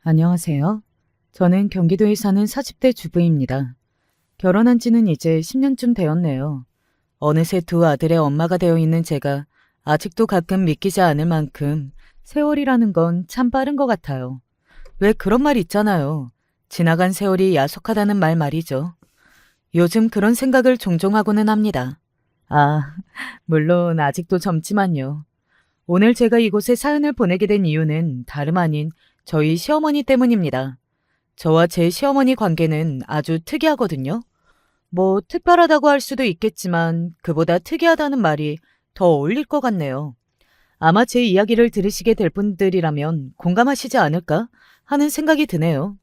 안녕하세요. 저는 경기도에 사는 40대 주부입니다. 결혼한 지는 이제 10년쯤 되었네요. 어느새 두 아들의 엄마가 되어 있는 제가 아직도 가끔 믿기지 않을 만큼 세월이라는 건 참 빠른 것 같아요. 왜 그런 말 있잖아요. 지나간 세월이 야속하다는 말 말이죠. 요즘 그런 생각을 종종 하고는 합니다. 아, 물론 아직도 젊지만요. 오늘 제가 이곳에 사연을 보내게 된 이유는 다름 아닌 저희 시어머니 때문입니다. 저와 제 시어머니 관계는 아주 특이하거든요. 뭐 특별하다고 할 수도 있겠지만 그보다 특이하다는 말이 더 어울릴 것 같네요. 아마 제 이야기를 들으시게 될 분들이라면 공감하시지 않을까 하는 생각이 드네요.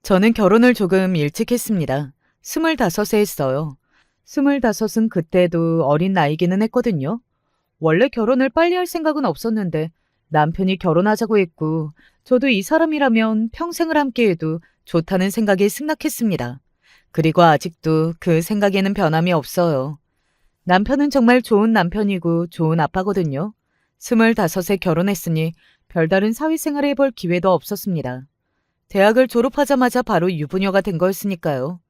저는 결혼을 조금 일찍 했습니다. 25세 했어요. 25은 그때도 어린 나이기는 했거든요. 원래 결혼을 빨리 할 생각은 없었는데 남편이 결혼하자고 했고 저도 이 사람이라면 평생을 함께해도 좋다는 생각이 승낙했습니다. 그리고 아직도 그 생각에는 변함이 없어요. 남편은 정말 좋은 남편이고 좋은 아빠거든요. 25에 결혼했으니 별다른 사회생활을 해볼 기회도 없었습니다. 대학을 졸업하자마자 바로 유부녀가 된 거였으니까요.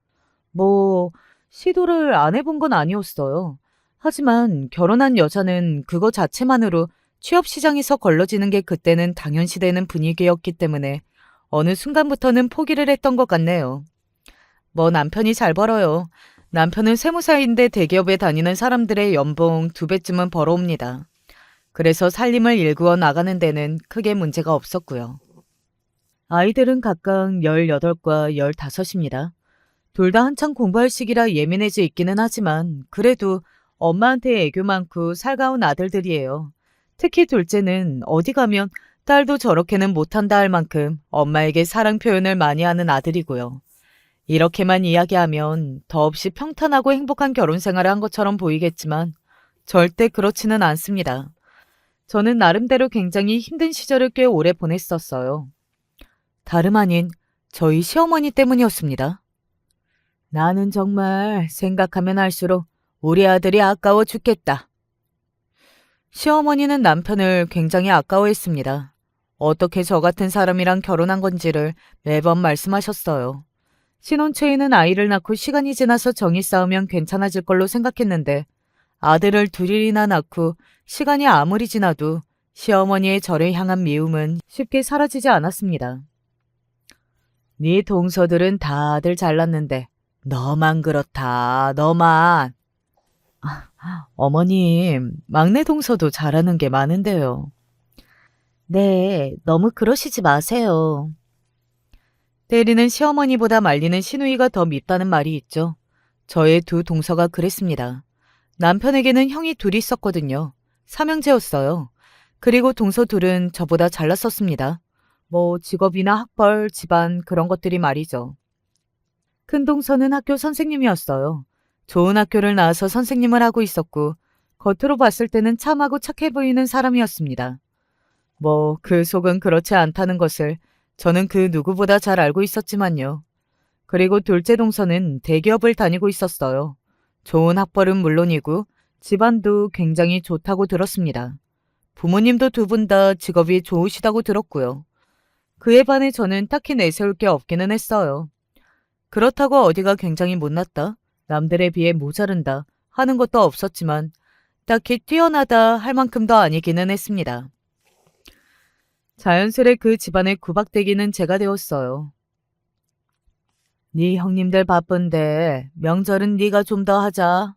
뭐, 시도를 안 해본 건 아니었어요. 하지만 결혼한 여자는 그거 자체만으로 취업 시장에서 걸러지는 게 그때는 당연시되는 분위기였기 때문에 어느 순간부터는 포기를 했던 것 같네요. 뭐 남편이 잘 벌어요. 남편은 세무사인데 대기업에 다니는 사람들의 연봉 2배쯤은 벌어옵니다. 그래서 살림을 일구어 나가는 데는 크게 문제가 없었고요. 아이들은 각각 18과 15입니다. 둘 다 한창 공부할 시기라 예민해져 있기는 하지만 그래도 엄마한테 애교 많고 살가운 아들들이에요. 특히 둘째는 어디 가면 딸도 저렇게는 못한다 할 만큼 엄마에게 사랑 표현을 많이 하는 아들이고요. 이렇게만 이야기하면 더없이 평탄하고 행복한 결혼 생활을 한 것처럼 보이겠지만 절대 그렇지는 않습니다. 저는 나름대로 굉장히 힘든 시절을 꽤 오래 보냈었어요. 다름 아닌 저희 시어머니 때문이었습니다. 나는 정말 생각하면 할수록 우리 아들이 아까워 죽겠다. 시어머니는 남편을 굉장히 아까워했습니다. 어떻게 저 같은 사람이랑 결혼한 건지를 매번 말씀하셨어요. 신혼 초에는 아이를 낳고 시간이 지나서 정이 쌓으면 괜찮아질 걸로 생각했는데 아들을 둘이나 낳고 시간이 아무리 지나도 시어머니의 저를 향한 미움은 쉽게 사라지지 않았습니다. 네 동서들은 다들 잘났는데 너만 그렇다, 너만. 어머님, 막내 동서도 잘하는 게 많은데요. 네, 너무 그러시지 마세요. 때리는 시어머니보다 말리는 시누이가 더 밉다는 말이 있죠. 저의 두 동서가 그랬습니다. 남편에게는 형이 둘이 있었거든요. 삼형제였어요. 그리고 동서 둘은 저보다 잘났었습니다. 뭐 직업이나 학벌, 집안 그런 것들이 말이죠. 큰 동서는 학교 선생님이었어요. 좋은 학교를 나와서 선생님을 하고 있었고 겉으로 봤을 때는 참하고 착해 보이는 사람이었습니다. 뭐 그 속은 그렇지 않다는 것을 저는 그 누구보다 잘 알고 있었지만요. 그리고 둘째 동서는 대기업을 다니고 있었어요. 좋은 학벌은 물론이고 집안도 굉장히 좋다고 들었습니다. 부모님도 두 분 다 직업이 좋으시다고 들었고요. 그에 반해 저는 딱히 내세울 게 없기는 했어요. 그렇다고 어디가 굉장히 못났다, 남들에 비해 모자른다 하는 것도 없었지만 딱히 뛰어나다 할 만큼도 아니기는 했습니다. 자연스레 그 집안의 구박대기는 제가 되었어요. 네 형님들 바쁜데 명절은 네가 좀 더 하자.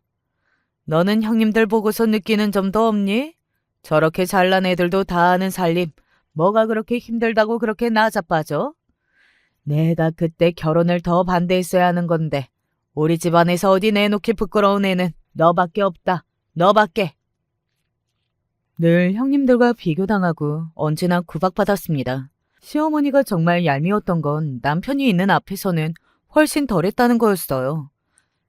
너는 형님들 보고서 느끼는 점도 없니? 저렇게 잘난 애들도 다 아는 살림 뭐가 그렇게 힘들다고 그렇게 나자빠져? 내가 그때 결혼을 더 반대했어야 하는 건데 우리 집안에서 어디 내놓기 부끄러운 애는 너밖에 없다. 너밖에. 늘 형님들과 비교당하고 언제나 구박받았습니다. 시어머니가 정말 얄미웠던 건 남편이 있는 앞에서는 훨씬 덜했다는 거였어요.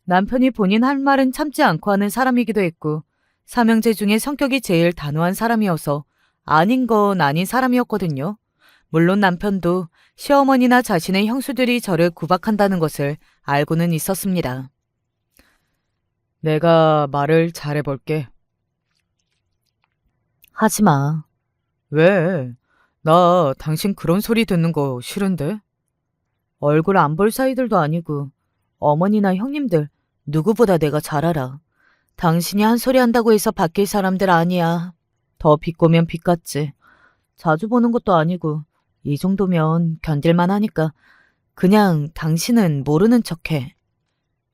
남편이 본인 할 말은 참지 않고 하는 사람이기도 했고 삼형제 중에 성격이 제일 단호한 사람이어서 아닌 건 아닌 사람이었거든요. 물론 남편도 시어머니나 자신의 형수들이 저를 구박한다는 것을 알고는 있었습니다. 내가 말을 잘해볼게. 하지 마. 왜? 나 당신 그런 소리 듣는 거 싫은데? 얼굴 안 볼 사이들도 아니고 어머니나 형님들 누구보다 내가 잘 알아. 당신이 한 소리 한다고 해서 바뀔 사람들 아니야. 더 비꼬면 빚같지. 자주 보는 것도 아니고 이 정도면 견딜만 하니까 그냥 당신은 모르는 척해.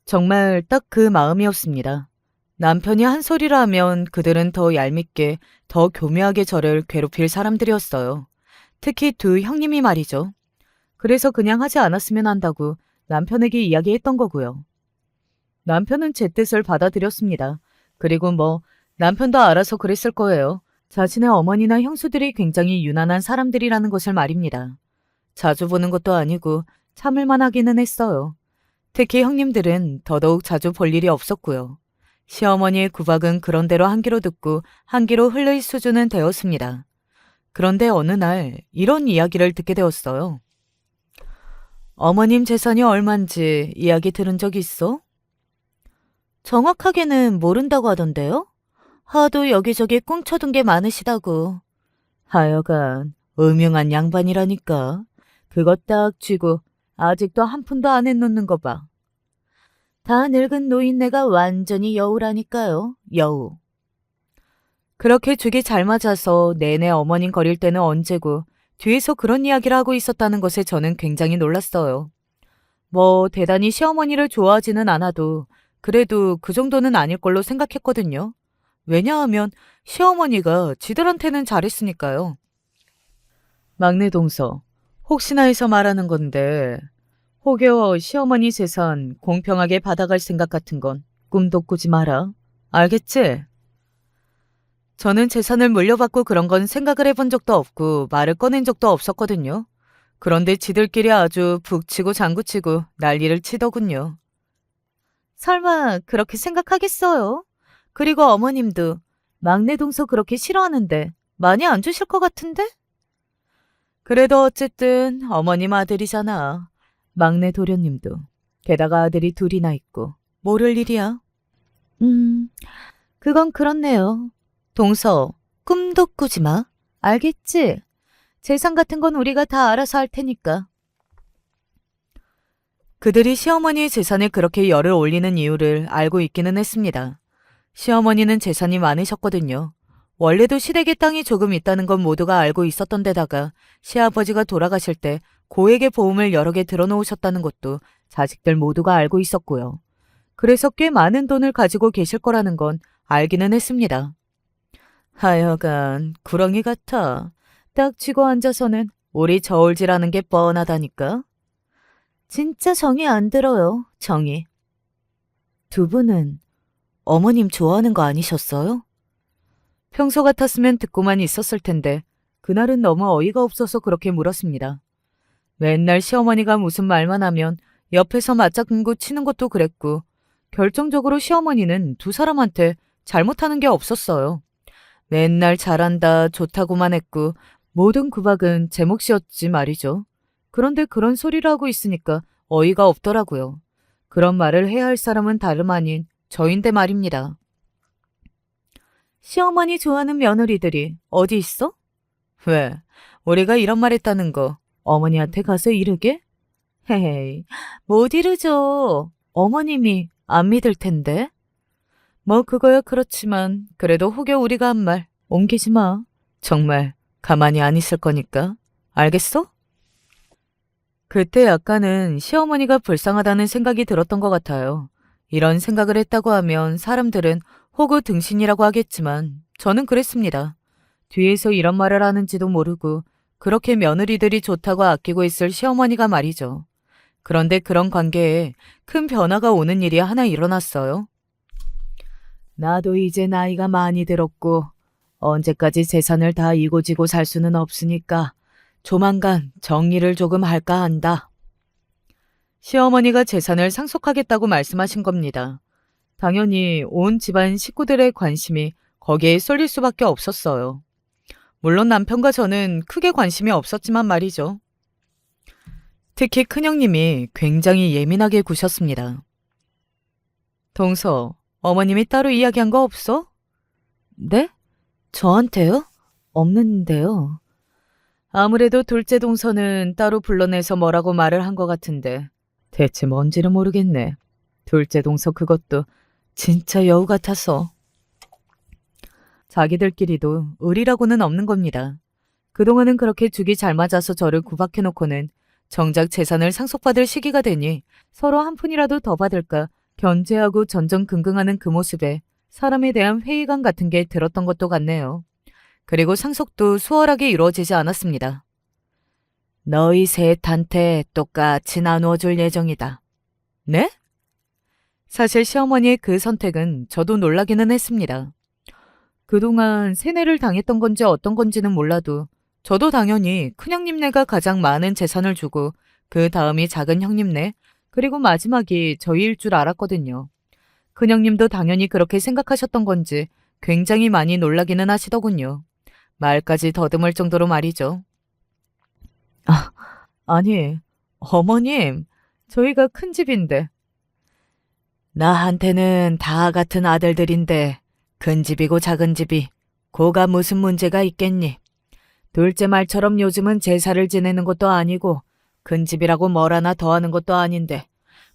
정말 딱 그 마음이었습니다. 남편이 한 소리를 하면 그들은 더 얄밉게, 더 교묘하게 저를 괴롭힐 사람들이었어요. 특히 두 형님이 말이죠. 그래서 그냥 하지 않았으면 한다고 남편에게 이야기했던 거고요. 남편은 제 뜻을 받아들였습니다. 그리고 남편도 알아서 그랬을 거예요. 자신의 어머니나 형수들이 굉장히 유난한 사람들이라는 것을 말입니다. 자주 보는 것도 아니고 참을만 하기는 했어요. 특히 형님들은 더더욱 자주 볼 일이 없었고요. 시어머니의 구박은 그런대로 한 귀로 듣고 한 귀로 흘릴 수준은 되었습니다. 그런데 어느 날 이런 이야기를 듣게 되었어요. 어머님 재산이 얼만지 이야기 들은 적 있어? 정확하게는 모른다고 하던데요? 하도 여기저기 꽁쳐둔 게 많으시다고. 하여간 음흉한 양반이라니까. 그거 딱 쥐고 아직도 한 푼도 안 해놓는 거 봐. 다 늙은 노인네가 완전히 여우라니까요. 여우. 그렇게 죽이 잘 맞아서 내내 어머님 거릴 때는 언제고 뒤에서 그런 이야기를 하고 있었다는 것에 저는 굉장히 놀랐어요. 대단히 시어머니를 좋아하지는 않아도 그래도 그 정도는 아닐 걸로 생각했거든요. 왜냐하면 시어머니가 지들한테는 잘했으니까요. 막내 동서, 혹시나 해서 말하는 건데 혹여 시어머니 재산 공평하게 받아갈 생각 같은 건 꿈도 꾸지 마라. 알겠지? 저는 재산을 물려받고 그런 건 생각을 해본 적도 없고 말을 꺼낸 적도 없었거든요. 그런데 지들끼리 아주 북치고 장구치고 난리를 치더군요. 설마 그렇게 생각하겠어요? 그리고 어머님도 막내 동서 그렇게 싫어하는데 많이 안 주실 것 같은데? 그래도 어쨌든 어머님 아들이잖아. 막내 도련님도. 게다가 아들이 둘이나 있고 모를 일이야. 그건 그렇네요. 동서, 꿈도 꾸지 마. 알겠지? 재산 같은 건 우리가 다 알아서 할 테니까. 그들이 시어머니의 재산에 그렇게 열을 올리는 이유를 알고 있기는 했습니다. 시어머니는 재산이 많으셨거든요. 원래도 시댁에 땅이 조금 있다는 건 모두가 알고 있었던 데다가 시아버지가 돌아가실 때 고액의 보험을 여러 개 들어놓으셨다는 것도 자식들 모두가 알고 있었고요. 그래서 꽤 많은 돈을 가지고 계실 거라는 건 알기는 했습니다. 하여간 구렁이 같아. 딱 쥐고 앉아서는 우리 저울질하는 게 뻔하다니까. 진짜 정이 안 들어요, 정이. 두 분은 어머님 좋아하는 거 아니셨어요? 평소 같았으면 듣고만 있었을 텐데 그날은 너무 어이가 없어서 그렇게 물었습니다. 맨날 시어머니가 무슨 말만 하면 옆에서 맞장구 치는 것도 그랬고 결정적으로 시어머니는 두 사람한테 잘못하는 게 없었어요. 맨날 잘한다, 좋다고만 했고 모든 구박은 제 몫이었지 말이죠. 그런데 그런 소리를 하고 있으니까 어이가 없더라고요. 그런 말을 해야 할 사람은 다름 아닌 저인데 말입니다. 시어머니 좋아하는 며느리들이 어디 있어? 왜? 우리가 이런 말 했다는 거 어머니한테 가서 이르게? 헤헤이, 못 이르죠. 어머님이 안 믿을 텐데. 그거야 그렇지만 그래도 혹여 우리가 한 말 옮기지 마. 정말 가만히 안 있을 거니까. 알겠어? 그때 약간은 시어머니가 불쌍하다는 생각이 들었던 것 같아요. 이런 생각을 했다고 하면 사람들은 호구 등신이라고 하겠지만 저는 그랬습니다. 뒤에서 이런 말을 하는지도 모르고 그렇게 며느리들이 좋다고 아끼고 있을 시어머니가 말이죠. 그런데 그런 관계에 큰 변화가 오는 일이 하나 일어났어요. 나도 이제 나이가 많이 들었고 언제까지 재산을 다 이고지고 살 수는 없으니까 조만간 정리를 조금 할까 한다. 시어머니가 재산을 상속하겠다고 말씀하신 겁니다. 당연히 온 집안 식구들의 관심이 거기에 쏠릴 수밖에 없었어요. 물론 남편과 저는 크게 관심이 없었지만 말이죠. 특히 큰형님이 굉장히 예민하게 구셨습니다. 동서, 어머님이 따로 이야기한 거 없어? 네? 저한테요? 없는데요. 아무래도 둘째 동서는 따로 불러내서 뭐라고 말을 한 것 같은데 대체 뭔지는 모르겠네. 둘째 동서 그것도 진짜 여우 같아서. 자기들끼리도 의리라고는 없는 겁니다. 그동안은 그렇게 죽이 잘 맞아서 저를 구박해놓고는 정작 재산을 상속받을 시기가 되니 서로 한 푼이라도 더 받을까 견제하고 전전긍긍하는 그 모습에 사람에 대한 회의감 같은 게 들었던 것도 같네요. 그리고 상속도 수월하게 이루어지지 않았습니다. 너희 셋한테 똑같이 나누어 줄 예정이다. 네? 사실 시어머니의 그 선택은 저도 놀라기는 했습니다. 그동안 세뇌를 당했던 건지 어떤 건지는 몰라도 저도 당연히 큰형님네가 가장 많은 재산을 주고 그 다음이 작은 형님네 그리고 마지막이 저희일 줄 알았거든요. 큰형님도 당연히 그렇게 생각하셨던 건지 굉장히 많이 놀라기는 하시더군요. 말까지 더듬을 정도로 말이죠. 아니, 어머님, 저희가 큰 집인데. 나한테는 다 같은 아들들인데 큰 집이고 작은 집이 고가 무슨 문제가 있겠니? 둘째 말처럼 요즘은 제사를 지내는 것도 아니고 큰 집이라고 뭘 하나 더하는 것도 아닌데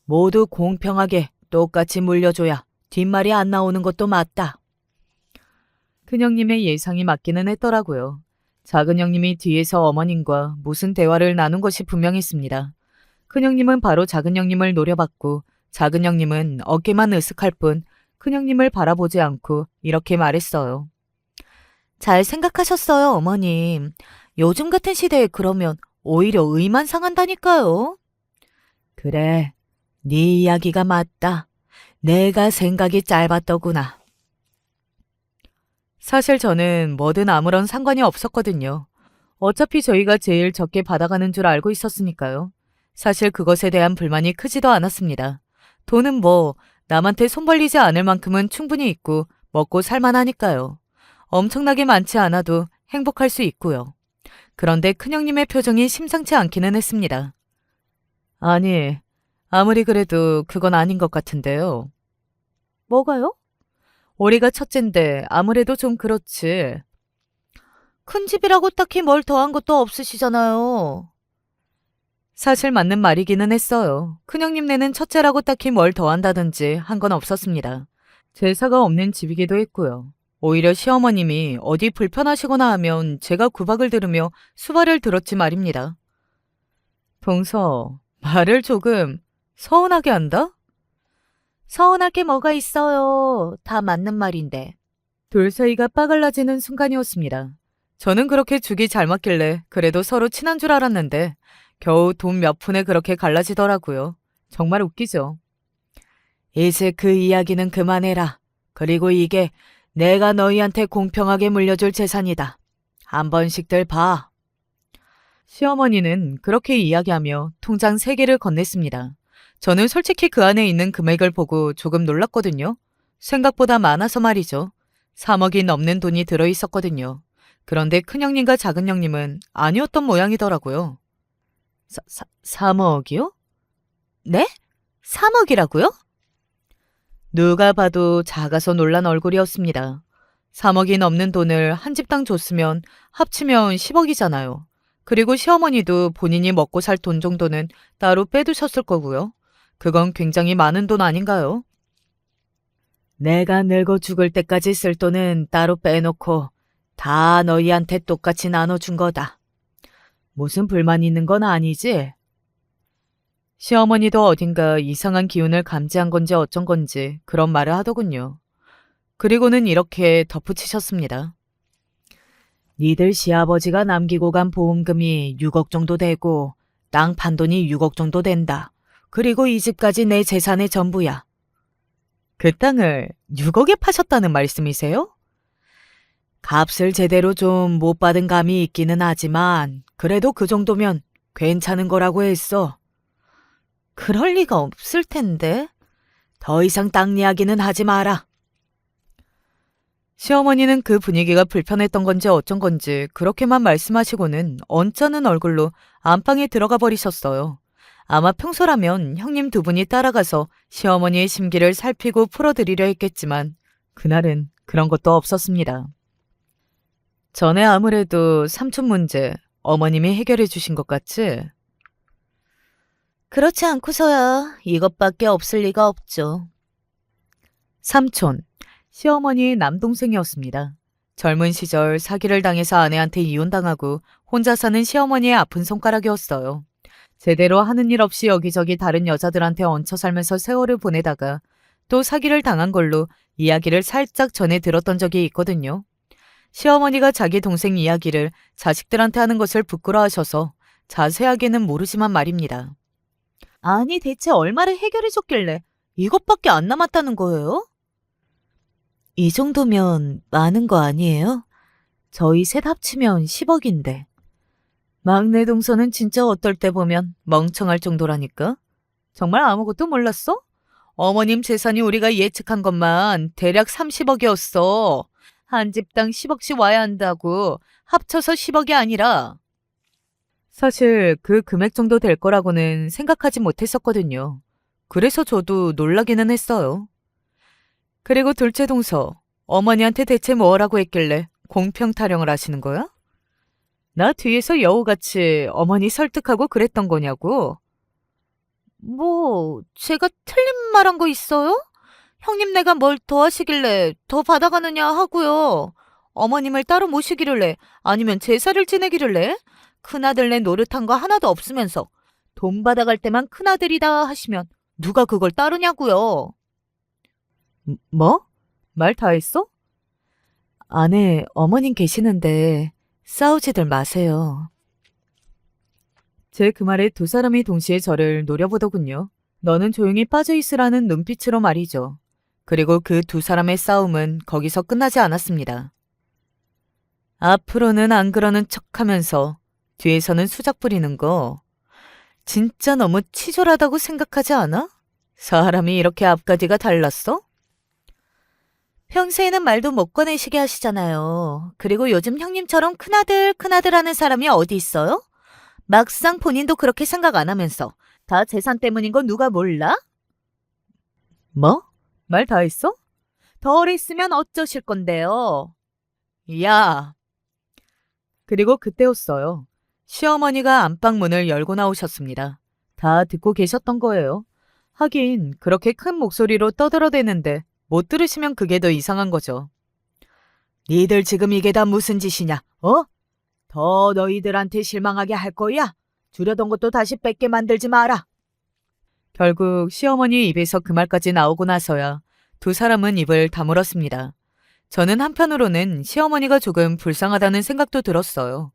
모두 공평하게 똑같이 물려줘야 뒷말이 안 나오는 것도 맞다. 큰형님의 예상이 맞기는 했더라고요. 작은 형님이 뒤에서 어머님과 무슨 대화를 나눈 것이 분명했습니다. 큰형님은 바로 작은 형님을 노려봤고 작은 형님은 어깨만 으쓱할 뿐 큰형님을 바라보지 않고 이렇게 말했어요. 잘 생각하셨어요, 어머님. 요즘 같은 시대에 그러면 오히려 의만 상한다니까요. 그래, 네 이야기가 맞다. 내가 생각이 짧았더구나. 사실 저는 뭐든 아무런 상관이 없었거든요. 어차피 저희가 제일 적게 받아가는 줄 알고 있었으니까요. 사실 그것에 대한 불만이 크지도 않았습니다. 돈은 뭐 남한테 손 벌리지 않을 만큼은 충분히 있고 먹고 살만하니까요. 엄청나게 많지 않아도 행복할 수 있고요. 그런데 큰형님의 표정이 심상치 않기는 했습니다. 아니, 아무리 그래도 그건 아닌 것 같은데요. 뭐가요? 우리가 첫째인데 아무래도 좀 그렇지. 큰 집이라고 딱히 뭘 더한 것도 없으시잖아요. 사실 맞는 말이기는 했어요. 큰형님네는 첫째라고 딱히 뭘 더한다든지 한 건 없었습니다. 제사가 없는 집이기도 했고요. 오히려 시어머님이 어디 불편하시거나 하면 제가 구박을 들으며 수발을 들었지 말입니다. 동서, 말을 조금 서운하게 한다? 서운할 게 뭐가 있어요. 다 맞는 말인데. 둘 사이가 빠갈라지는 순간이었습니다. 저는 그렇게 죽이 잘 맞길래 그래도 서로 친한 줄 알았는데 겨우 돈 몇 푼에 그렇게 갈라지더라고요. 정말 웃기죠. 이제 그 이야기는 그만해라. 그리고 이게 내가 너희한테 공평하게 물려줄 재산이다. 한 번씩들 봐. 시어머니는 그렇게 이야기하며 통장 3개를 건넸습니다. 저는 솔직히 그 안에 있는 금액을 보고 조금 놀랐거든요. 생각보다 많아서 말이죠. 3억이 넘는 돈이 들어있었거든요. 그런데 큰형님과 작은형님은 아니었던 모양이더라고요. 3억이요? 네? 3억이라고요? 누가 봐도 작아서 놀란 얼굴이었습니다. 3억이 넘는 돈을 한 집당 줬으면 합치면 10억이잖아요. 그리고 시어머니도 본인이 먹고 살 돈 정도는 따로 빼두셨을 거고요. 그건 굉장히 많은 돈 아닌가요? 내가 늙어 죽을 때까지 쓸 돈은 따로 빼놓고 다 너희한테 똑같이 나눠준 거다. 무슨 불만 있는 건 아니지? 시어머니도 어딘가 이상한 기운을 감지한 건지 어쩐 건지 그런 말을 하더군요. 그리고는 이렇게 덧붙이셨습니다. 니들 시아버지가 남기고 간 보험금이 6억 정도 되고 땅 판돈이 6억 정도 된다. 그리고 이 집까지 내 재산의 전부야. 그 땅을 6억에 파셨다는 말씀이세요? 값을 제대로 좀 못 받은 감이 있기는 하지만 그래도 그 정도면 괜찮은 거라고 했어. 그럴 리가 없을 텐데. 더 이상 땅 이야기는 하지 마라. 시어머니는 그 분위기가 불편했던 건지 어쩐 건지 그렇게만 말씀하시고는 언짢은 얼굴로 안방에 들어가 버리셨어요. 아마 평소라면 형님 두 분이 따라가서 시어머니의 심기를 살피고 풀어드리려 했겠지만 그날은 그런 것도 없었습니다. 전에 아무래도 삼촌 문제, 어머님이 해결해 주신 것 같지? 그렇지 않고서야 이것밖에 없을 리가 없죠. 삼촌, 시어머니의 남동생이었습니다. 젊은 시절 사기를 당해서 아내한테 이혼당하고 혼자 사는 시어머니의 아픈 손가락이었어요. 제대로 하는 일 없이 여기저기 다른 여자들한테 얹혀 살면서 세월을 보내다가 또 사기를 당한 걸로 이야기를 살짝 전해 들었던 적이 있거든요. 시어머니가 자기 동생 이야기를 자식들한테 하는 것을 부끄러워하셔서 자세하게는 모르지만 말입니다. 아니, 대체 얼마를 해결해줬길래 이것밖에 안 남았다는 거예요? 이 정도면 많은 거 아니에요? 저희 셋 합치면 10억인데. 막내 동서는 진짜 어떨 때 보면 멍청할 정도라니까. 정말 아무것도 몰랐어? 어머님 재산이 우리가 예측한 것만 대략 30억이었어. 한 집당 10억씩 와야 한다고. 합쳐서 10억이 아니라. 사실 그 금액 정도 될 거라고는 생각하지 못했었거든요. 그래서 저도 놀라기는 했어요. 그리고 둘째 동서, 어머니한테 대체 뭐라고 했길래 공평 타령을 하시는 거야? 나 뒤에서 여우같이 어머니 설득하고 그랬던 거냐고? 뭐, 제가 틀린 말 한 거 있어요? 형님네가 뭘 더 하시길래 더 받아가느냐 하고요. 어머님을 따로 모시기를래? 아니면 제사를 지내기를래? 큰아들네 노릇한 거 하나도 없으면서 돈 받아갈 때만 큰아들이다 하시면 누가 그걸 따르냐고요. 뭐? 말 다 했어? 안에 어머님 계시는데 싸우지들 마세요. 제 그 말에 두 사람이 동시에 저를 노려보더군요. 너는 조용히 빠져 있으라는 눈빛으로 말이죠. 그리고 그 두 사람의 싸움은 거기서 끝나지 않았습니다. 앞으로는 안 그러는 척하면서 뒤에서는 수작 부리는 거 진짜 너무 치졸하다고 생각하지 않아? 사람이 이렇게 앞가지가 달랐어? 평소에는 말도 못 꺼내시게 하시잖아요. 그리고 요즘 형님처럼 큰아들 하는 사람이 어디 있어요? 막상 본인도 그렇게 생각 안 하면서 다 재산 때문인 거 누가 몰라? 뭐? 말 다 했어? 덜 있으면 어쩌실 건데요? 야! 그리고 그때였어요. 시어머니가 안방 문을 열고 나오셨습니다. 다 듣고 계셨던 거예요. 하긴 그렇게 큰 목소리로 떠들어대는데 못 들으시면 그게 더 이상한 거죠. 니들 지금 이게 다 무슨 짓이냐? 어? 더 너희들한테 실망하게 할 거야? 주려던 것도 다시 뺏게 만들지 마라. 결국 시어머니 입에서 그 말까지 나오고 나서야 두 사람은 입을 다물었습니다. 저는 한편으로는 시어머니가 조금 불쌍하다는 생각도 들었어요.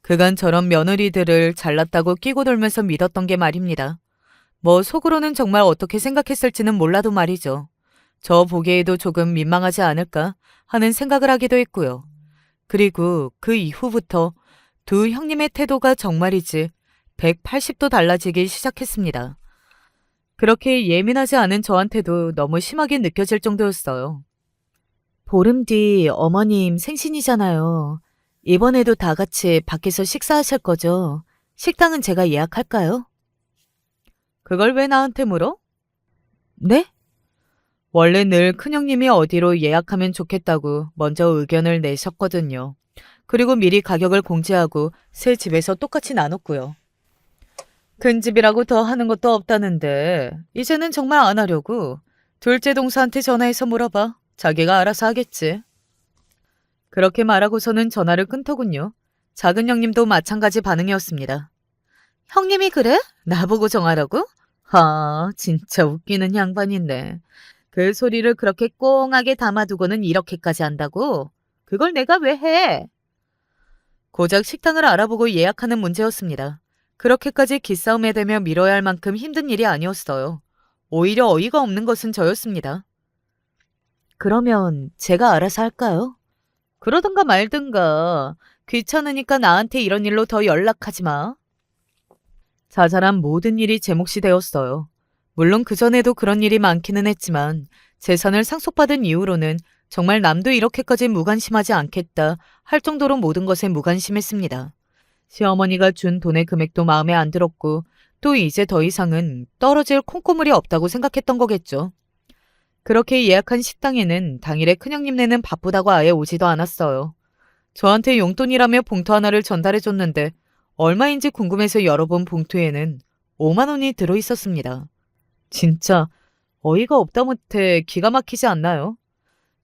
그간 저런 며느리들을 잘났다고 끼고 돌면서 믿었던 게 말입니다. 뭐 속으로는 정말 어떻게 생각했을지는 몰라도 말이죠. 저 보기에도 조금 민망하지 않을까 하는 생각을 하기도 했고요. 그리고 그 이후부터 두 형님의 태도가 정말이지 180도 달라지기 시작했습니다. 그렇게 예민하지 않은 저한테도 너무 심하게 느껴질 정도였어요. 보름 뒤 어머님 생신이잖아요. 이번에도 다 같이 밖에서 식사하실 거죠? 식당은 제가 예약할까요? 그걸 왜 나한테 물어? 네? 원래 늘 큰형님이 어디로 예약하면 좋겠다고 먼저 의견을 내셨거든요. 그리고 미리 가격을 공지하고 새 집에서 똑같이 나눴고요. 큰 집이라고 더 하는 것도 없다는데 이제는 정말 안 하려고. 둘째 동서한테 전화해서 물어봐. 자기가 알아서 하겠지. 그렇게 말하고서는 전화를 끊더군요. 작은 형님도 마찬가지 반응이었습니다. 형님이 그래? 나보고 정하라고? 진짜 웃기는 양반인데. 그 소리를 그렇게 꽁하게 담아두고는 이렇게까지 한다고? 그걸 내가 왜 해? 고작 식당을 알아보고 예약하는 문제였습니다. 그렇게까지 기싸움에 대며 미뤄야 할 만큼 힘든 일이 아니었어요. 오히려 어이가 없는 것은 저였습니다. 그러면 제가 알아서 할까요? 그러든가 말든가. 귀찮으니까 나한테 이런 일로 더 연락하지 마. 자잘한 모든 일이 제 몫이 되었어요. 물론 그전에도 그런 일이 많기는 했지만 재산을 상속받은 이후로는 정말 남도 이렇게까지 무관심하지 않겠다 할 정도로 모든 것에 무관심했습니다. 시어머니가 준 돈의 금액도 마음에 안 들었고 또 이제 더 이상은 떨어질 콩고물이 없다고 생각했던 거겠죠. 그렇게 예약한 식당에는 당일에 큰형님네는 바쁘다고 아예 오지도 않았어요. 저한테 용돈이라며 봉투 하나를 전달해줬는데 얼마인지 궁금해서 열어본 봉투에는 5만 원이 들어 있었습니다. 진짜 어이가 없다 못해 기가 막히지 않나요?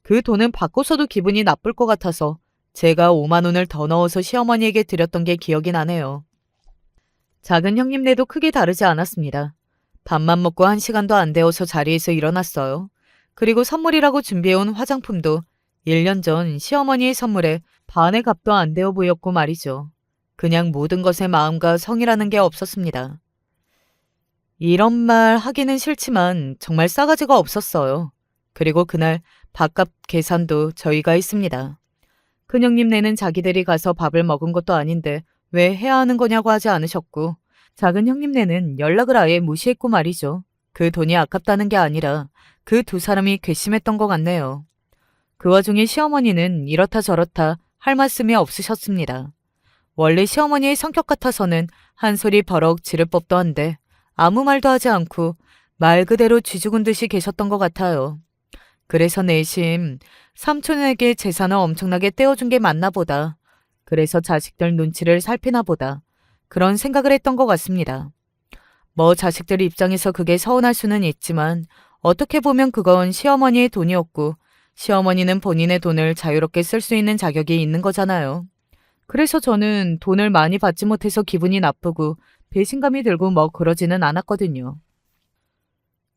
그 돈은 받고서도 기분이 나쁠 것 같아서 제가 5만 원을 더 넣어서 시어머니에게 드렸던 게 기억이 나네요. 작은 형님네도 크게 다르지 않았습니다. 밥만 먹고 1시간도 안 되어서 자리에서 일어났어요. 그리고 선물이라고 준비해온 화장품도 1년 전 시어머니의 선물에 반의 값도 안 되어 보였고 말이죠. 그냥 모든 것에 마음과 성이라는 게 없었습니다. 이런 말 하기는 싫지만 정말 싸가지가 없었어요. 그리고 그날 밥값 계산도 저희가 했습니다. 큰형님네는 자기들이 가서 밥을 먹은 것도 아닌데 왜 해야 하는 거냐고 하지 않으셨고, 작은 형님네는 연락을 아예 무시했고 말이죠. 그 돈이 아깝다는 게 아니라 그 두 사람이 괘씸했던 것 같네요. 그 와중에 시어머니는 이렇다 저렇다 할 말씀이 없으셨습니다. 원래 시어머니의 성격 같아서는 한 소리 버럭 지를 법도 한데 아무 말도 하지 않고 말 그대로 쥐죽은 듯이 계셨던 것 같아요. 그래서 내심 삼촌에게 재산을 엄청나게 떼어준 게 맞나 보다. 그래서 자식들 눈치를 살피나 보다. 그런 생각을 했던 것 같습니다. 뭐 자식들 입장에서 그게 서운할 수는 있지만 어떻게 보면 그건 시어머니의 돈이었고 시어머니는 본인의 돈을 자유롭게 쓸 수 있는 자격이 있는 거잖아요. 그래서 저는 돈을 많이 받지 못해서 기분이 나쁘고 배신감이 들고 뭐 그러지는 않았거든요.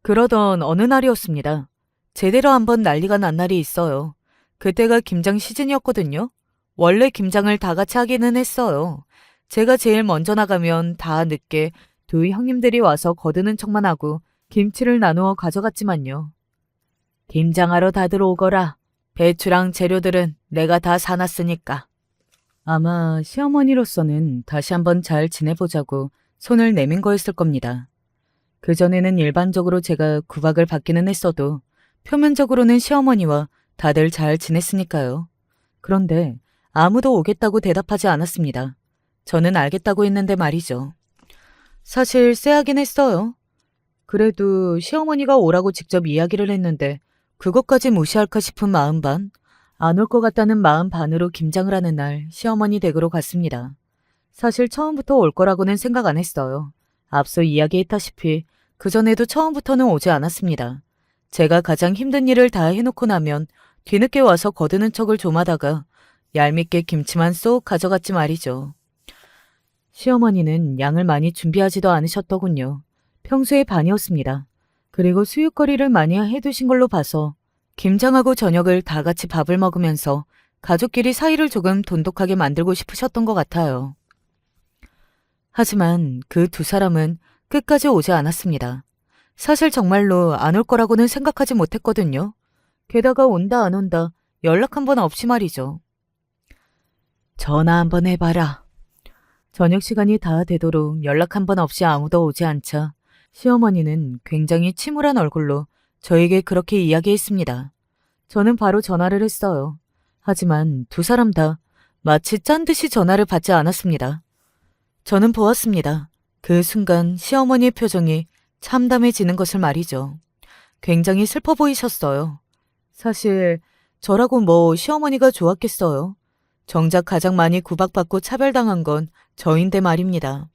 그러던 어느 날이었습니다. 제대로 한번 난리가 난 날이 있어요. 그때가 김장 시즌이었거든요. 원래 김장을 다 같이 하기는 했어요. 제가 제일 먼저 나가면 다 늦게 두 형님들이 와서 거드는 척만 하고 김치를 나누어 가져갔지만요. 김장하러 다들 오거라. 배추랑 재료들은 내가 다 사놨으니까. 아마 시어머니로서는 다시 한번 잘 지내보자고 손을 내민 거였을 겁니다. 그전에는 일반적으로 제가 구박을 받기는 했어도 표면적으로는 시어머니와 다들 잘 지냈으니까요. 그런데 아무도 오겠다고 대답하지 않았습니다. 저는 알겠다고 했는데 말이죠. 사실 쎄하긴 했어요. 그래도 시어머니가 오라고 직접 이야기를 했는데 그것까지 무시할까 싶은 마음 반, 안 올 것 같다는 마음 반으로 김장을 하는 날 시어머니 댁으로 갔습니다. 사실 처음부터 올 거라고는 생각 안 했어요. 앞서 이야기했다시피 그전에도 처음부터는 오지 않았습니다. 제가 가장 힘든 일을 다 해놓고 나면 뒤늦게 와서 거드는 척을 좀 하다가 얄밉게 김치만 쏙 가져갔지 말이죠. 시어머니는 양을 많이 준비하지도 않으셨더군요. 평소의 반이었습니다. 그리고 수육거리를 많이 해두신 걸로 봐서 김장하고 저녁을 다 같이 밥을 먹으면서 가족끼리 사이를 조금 돈독하게 만들고 싶으셨던 것 같아요. 하지만 그 두 사람은 끝까지 오지 않았습니다. 사실 정말로 안 올 거라고는 생각하지 못했거든요. 게다가 온다 안 온다 연락 한 번 없이 말이죠. 전화 한번 해봐라. 저녁 시간이 다 되도록 연락 한 번 없이 아무도 오지 않자 시어머니는 굉장히 침울한 얼굴로 저에게 그렇게 이야기했습니다. 저는 바로 전화를 했어요. 하지만 두 사람 다 마치 짠 듯이 전화를 받지 않았습니다. 저는 보았습니다. 그 순간 시어머니의 표정이 참담해지는 것을 말이죠. 굉장히 슬퍼 보이셨어요. 사실 저라고 뭐 시어머니가 좋았겠어요. 정작 가장 많이 구박받고 차별당한 건 저인데 말입니다.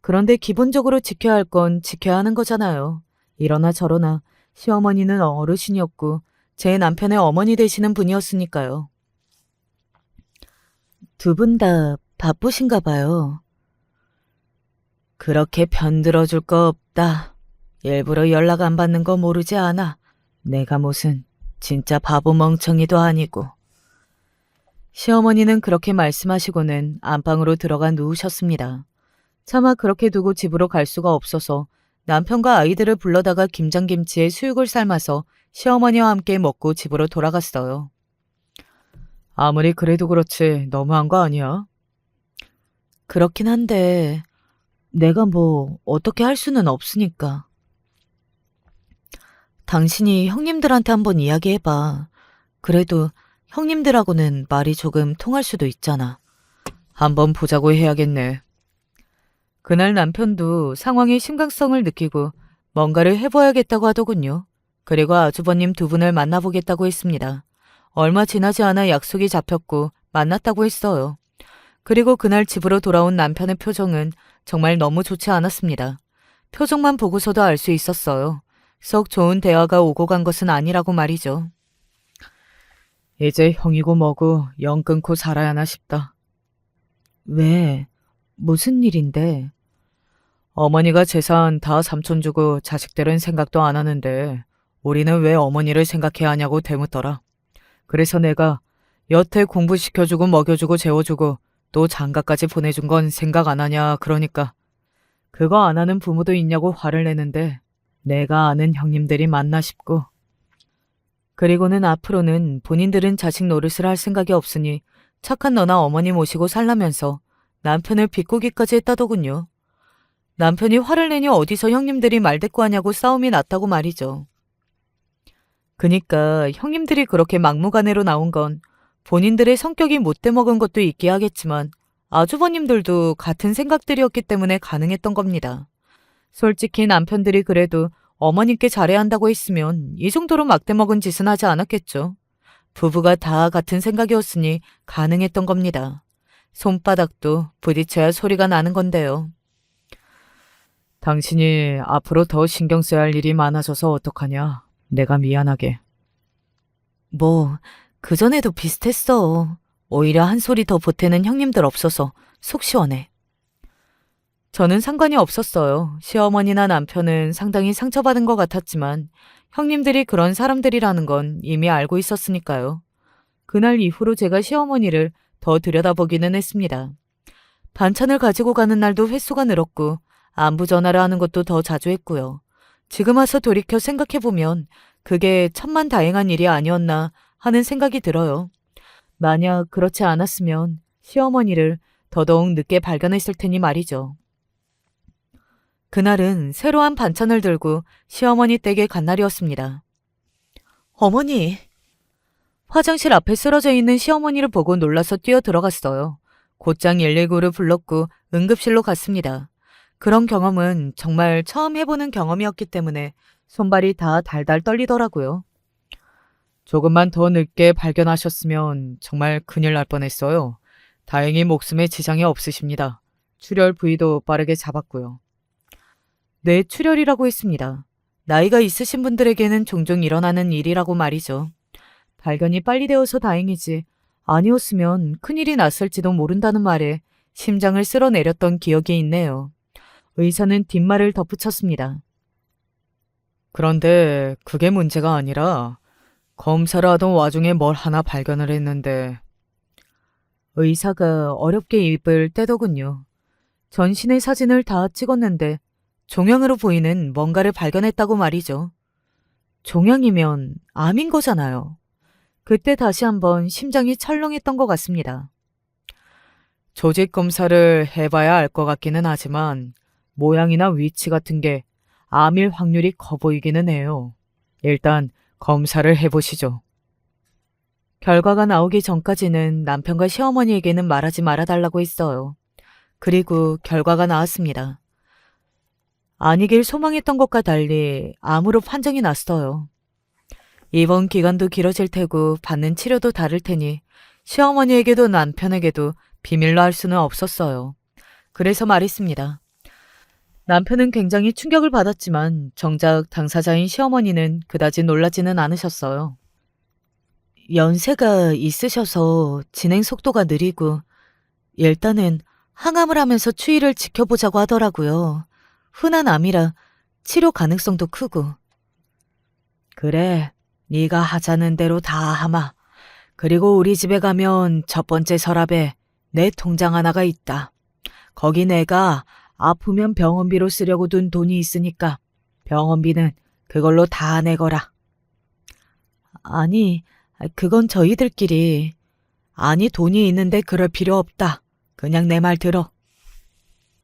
그런데 기본적으로 지켜야 할 건 지켜야 하는 거잖아요. 이러나 저러나 시어머니는 어르신이었고 제 남편의 어머니 되시는 분이었으니까요. 두 분 다 바쁘신가 봐요. 그렇게 편들어줄 거 없다. 일부러 연락 안 받는 거 모르지 않아. 내가 무슨 진짜 바보 멍청이도 아니고. 시어머니는 그렇게 말씀하시고는 안방으로 들어가 누우셨습니다. 차마 그렇게 두고 집으로 갈 수가 없어서 남편과 아이들을 불러다가 김장김치에 수육을 삶아서 시어머니와 함께 먹고 집으로 돌아갔어요. 아무리 그래도 그렇지 너무한 거 아니야? 그렇긴 한데 내가 뭐 어떻게 할 수는 없으니까. 당신이 형님들한테 한번 이야기해봐. 그래도 형님들하고는 말이 조금 통할 수도 있잖아. 한번 보자고 해야겠네. 그날 남편도 상황의 심각성을 느끼고 뭔가를 해봐야겠다고 하더군요. 그리고 아주버님 두 분을 만나보겠다고 했습니다. 얼마 지나지 않아 약속이 잡혔고 만났다고 했어요. 그리고 그날 집으로 돌아온 남편의 표정은 정말 너무 좋지 않았습니다. 표정만 보고서도 알 수 있었어요. 썩 좋은 대화가 오고 간 것은 아니라고 말이죠. 이제 형이고 뭐고 영 끊고 살아야 하나 싶다. 왜? 무슨 일인데? 어머니가 재산 다 삼촌 주고 자식들은 생각도 안 하는데 우리는 왜 어머니를 생각해야 하냐고 대묻더라. 그래서 내가 여태 공부시켜주고 먹여주고 재워주고 또 장가까지 보내준 건 생각 안 하냐 그러니까 그거 안 하는 부모도 있냐고 화를 내는데 내가 아는 형님들이 맞나 싶고 그리고는 앞으로는 본인들은 자식 노릇을 할 생각이 없으니 착한 너나 어머니 모시고 살라면서 남편을 비꼬기까지 했다더군요. 남편이 화를 내니 어디서 형님들이 말대꾸하냐고 싸움이 났다고 말이죠. 그니까 형님들이 그렇게 막무가내로 나온 건 본인들의 성격이 못돼 먹은 것도 있게 하겠지만 아주버님들도 같은 생각들이었기 때문에 가능했던 겁니다. 솔직히 남편들이 그래도 어머님께 잘해야 한다고 했으면 이 정도로 막대 먹은 짓은 하지 않았겠죠. 부부가 다 같은 생각이었으니 가능했던 겁니다. 손바닥도 부딪혀야 소리가 나는 건데요. 당신이 앞으로 더 신경 써야 할 일이 많아져서 어떡하냐. 내가 미안하게. 뭐 그전에도 비슷했어. 오히려 한 소리 더 보태는 형님들 없어서 속 시원해. 저는 상관이 없었어요. 시어머니나 남편은 상당히 상처받은 것 같았지만 형님들이 그런 사람들이라는 건 이미 알고 있었으니까요. 그날 이후로 제가 시어머니를 더 들여다보기는 했습니다. 반찬을 가지고 가는 날도 횟수가 늘었고 안부 전화를 하는 것도 더 자주 했고요. 지금 와서 돌이켜 생각해보면 그게 천만다행한 일이 아니었나 하는 생각이 들어요. 만약 그렇지 않았으면 시어머니를 더더욱 늦게 발견했을 테니 말이죠. 그날은 새로운 반찬을 들고 시어머니 댁에 간 날이었습니다. 어머니! 화장실 앞에 쓰러져 있는 시어머니를 보고 놀라서 뛰어 들어갔어요. 곧장 119를 불렀고 응급실로 갔습니다. 그런 경험은 정말 처음 해보는 경험이었기 때문에 손발이 다 달달 떨리더라고요. 조금만 더 늦게 발견하셨으면 정말 큰일 날 뻔했어요. 다행히 목숨에 지장이 없으십니다. 출혈 부위도 빠르게 잡았고요. 네, 출혈이라고 했습니다. 나이가 있으신 분들에게는 종종 일어나는 일이라고 말이죠. 발견이 빨리 되어서 다행이지 아니었으면 큰일이 났을지도 모른다는 말에 심장을 쓸어내렸던 기억이 있네요. 의사는 뒷말을 덧붙였습니다. 그런데 그게 문제가 아니라 검사를 하던 와중에 뭘 하나 발견을 했는데 의사가 어렵게 입을 떼더군요. 전신의 사진을 다 찍었는데 종양으로 보이는 뭔가를 발견했다고 말이죠. 종양이면 암인 거잖아요. 그때 다시 한번 심장이 철렁했던 것 같습니다. 조직 검사를 해봐야 알 것 같기는 하지만 모양이나 위치 같은 게 암일 확률이 커 보이기는 해요. 일단 검사를 해보시죠. 결과가 나오기 전까지는 남편과 시어머니에게는 말하지 말아달라고 했어요. 그리고 결과가 나왔습니다. 아니길 소망했던 것과 달리 암으로 판정이 났어요. 입원 기간도 길어질 테고 받는 치료도 다를 테니 시어머니에게도 남편에게도 비밀로 할 수는 없었어요. 그래서 말했습니다. 남편은 굉장히 충격을 받았지만 정작 당사자인 시어머니는 그다지 놀라지는 않으셨어요. 연세가 있으셔서 진행 속도가 느리고 일단은 항암을 하면서 추이를 지켜보자고 하더라고요. 흔한 암이라 치료 가능성도 크고. 그래, 네가 하자는 대로 다 하마. 그리고 우리 집에 가면 첫 번째 서랍에 내 통장 하나가 있다. 거기 내가 아프면 병원비로 쓰려고 둔 돈이 있으니까 병원비는 그걸로 다 내거라. 아니, 그건 저희들끼리. 아니, 돈이 있는데 그럴 필요 없다. 그냥 내 말 들어.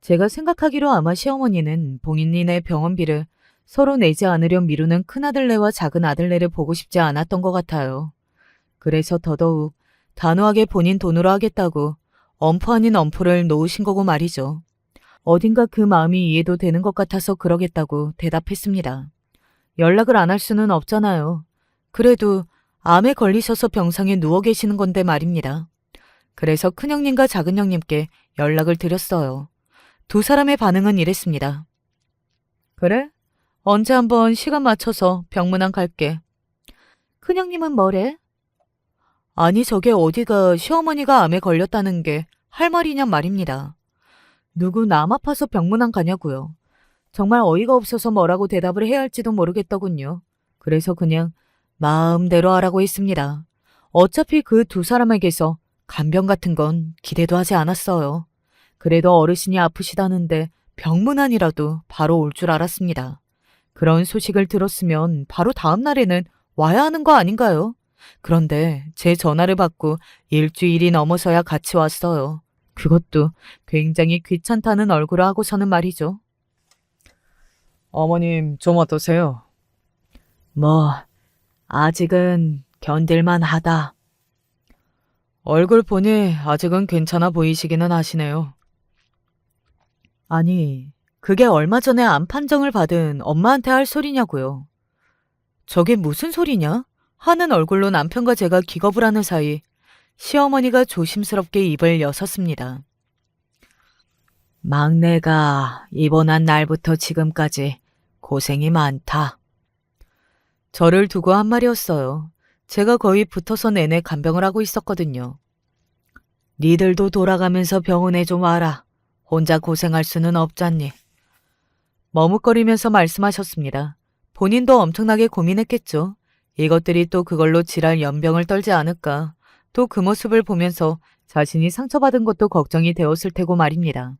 제가 생각하기로 아마 시어머니는 본인의 병원비를 서로 내지 않으려 미루는 큰아들네와 작은 아들네를 보고 싶지 않았던 것 같아요. 그래서 더더욱 단호하게 본인 돈으로 하겠다고 엄포 아닌 엄포를 놓으신 거고 말이죠. 어딘가 그 마음이 이해도 되는 것 같아서 그러겠다고 대답했습니다. 연락을 안 할 수는 없잖아요. 그래도 암에 걸리셔서 병상에 누워 계시는 건데 말입니다. 그래서 큰형님과 작은형님께 연락을 드렸어요. 두 사람의 반응은 이랬습니다. 그래? 언제 한번 시간 맞춰서 병문안 갈게. 큰형님은 뭐래? 아니 저게 어디가 시어머니가 암에 걸렸다는 게 할 말이냔 말입니다. 누구 남 아파서 병문안 가냐고요. 정말 어이가 없어서 뭐라고 대답을 해야 할지도 모르겠더군요. 그래서 그냥 마음대로 하라고 했습니다. 어차피 그 두 사람에게서 간병 같은 건 기대도 하지 않았어요. 그래도 어르신이 아프시다는데 병문안이라도 바로 올 줄 알았습니다. 그런 소식을 들었으면 바로 다음 날에는 와야 하는 거 아닌가요? 그런데 제 전화를 받고 일주일이 넘어서야 같이 왔어요. 그것도 굉장히 귀찮다는 얼굴을 하고서는 말이죠. 어머님 좀 어떠세요? 뭐 아직은 견딜만 하다. 얼굴 보니 아직은 괜찮아 보이시기는 하시네요. 아니, 그게 얼마 전에 암 판정을 받은 엄마한테 할 소리냐고요. 저게 무슨 소리냐? 하는 얼굴로 남편과 제가 기겁을 하는 사이 시어머니가 조심스럽게 입을 여섰습니다. 막내가 입원한 날부터 지금까지 고생이 많다. 저를 두고 한 말이었어요. 제가 거의 붙어서 내내 간병을 하고 있었거든요. 니들도 돌아가면서 병원에 좀 와라. 혼자 고생할 수는 없잖니. 머뭇거리면서 말씀하셨습니다. 본인도 엄청나게 고민했겠죠. 이것들이 또 그걸로 지랄 연병을 떨지 않을까. 또 그 모습을 보면서 자신이 상처받은 것도 걱정이 되었을 테고 말입니다.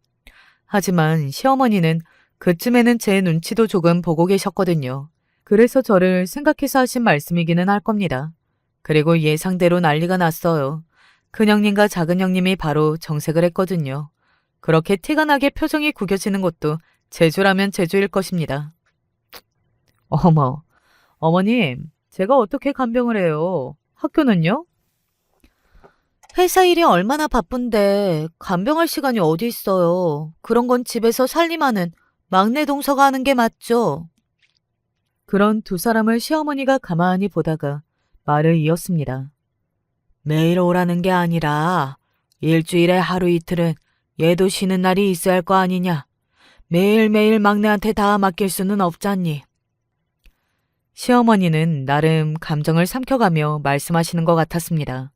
하지만 시어머니는 그쯤에는 제 눈치도 조금 보고 계셨거든요. 그래서 저를 생각해서 하신 말씀이기는 할 겁니다. 그리고 예상대로 난리가 났어요. 큰형님과 작은형님이 바로 정색을 했거든요. 그렇게 티가 나게 표정이 구겨지는 것도 제주라면 제주일 것입니다. 어머, 어머님, 제가 어떻게 간병을 해요? 학교는요? 회사 일이 얼마나 바쁜데 간병할 시간이 어디 있어요. 그런 건 집에서 살림하는 막내 동서가 하는 게 맞죠. 그런 두 사람을 시어머니가 가만히 보다가 말을 이었습니다. 매일 오라는 게 아니라 일주일에 하루 이틀은 얘도 쉬는 날이 있어야 할 거 아니냐. 매일매일 막내한테 다 맡길 수는 없잖니. 시어머니는 나름 감정을 삼켜가며 말씀하시는 것 같았습니다.